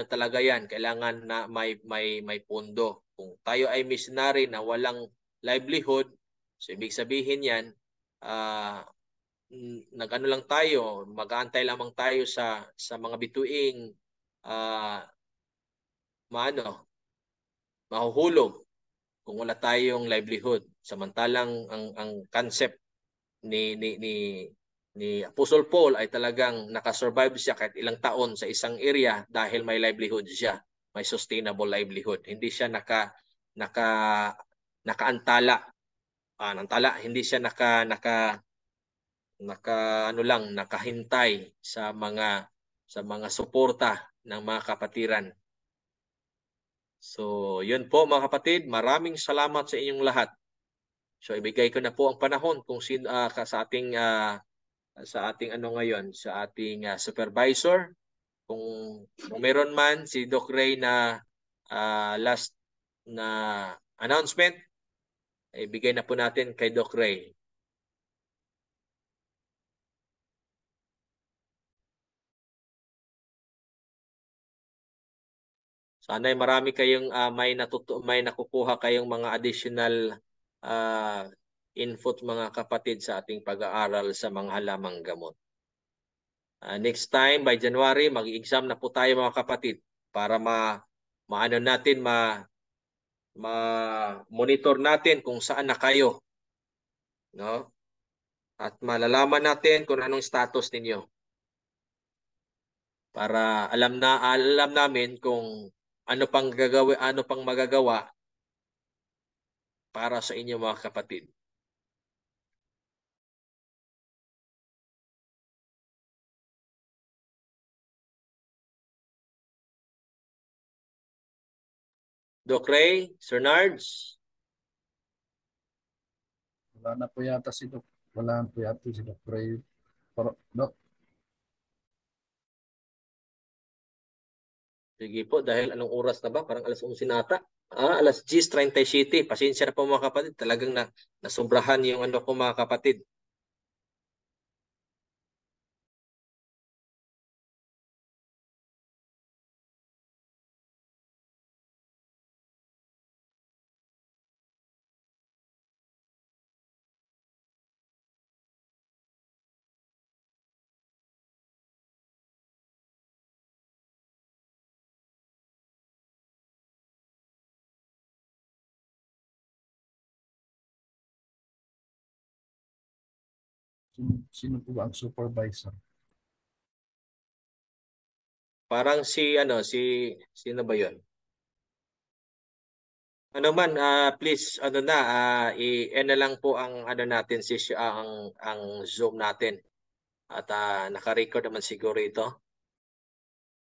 talaga yan, kailangan na may pondo. Kung tayo ay missionary na walang livelihood, so ibig sabihin yan lang tayo, mag-aantay lamang tayo sa mga bituing mahuhulog kung wala tayong livelihood. Samantalang ang concept ni Apostle Paul ay talagang nakasurvive siya kahit ilang taon sa isang area dahil may livelihood siya, may sustainable livelihood. Hindi siya nakaantala. Hindi siya nakahintay sa mga suporta ng mga kapatiran. So, yun po mga kapatid, maraming salamat sa inyong lahat. So, ibigay ko na po ang panahon kung sino sa ating ngayon, sa ating supervisor. Kung meron man si Doc Ray na last na announcement, ibigay na po natin kay Doc Ray. Sana ay marami kayong may nakukuha kayong mga additional input mga kapatid sa ating pag-aaral sa mga halamang gamot. Next time by January mag-exam na po tayo mga kapatid para monitor natin kung saan na kayo, no? At malalaman natin kung anong status ninyo. Para alam namin kung ano pang magagawa para sa inyo mga kapatid. Doc Ray, Sir Nards? Wala na po yata si Doc. Wala na po yata si Doc Ray. Pero, Doc, sige po, dahil anong oras na ba? Parang alas 11 nata. Alas 10:37. Pasensya na po mga kapatid. Talagang nasobrahan yung ko mga kapatid. sino po ba ang supervisor? Parang sino ba 'yon? Please i-end na lang po ang natin ang Zoom natin. At naka-record naman siguro ito.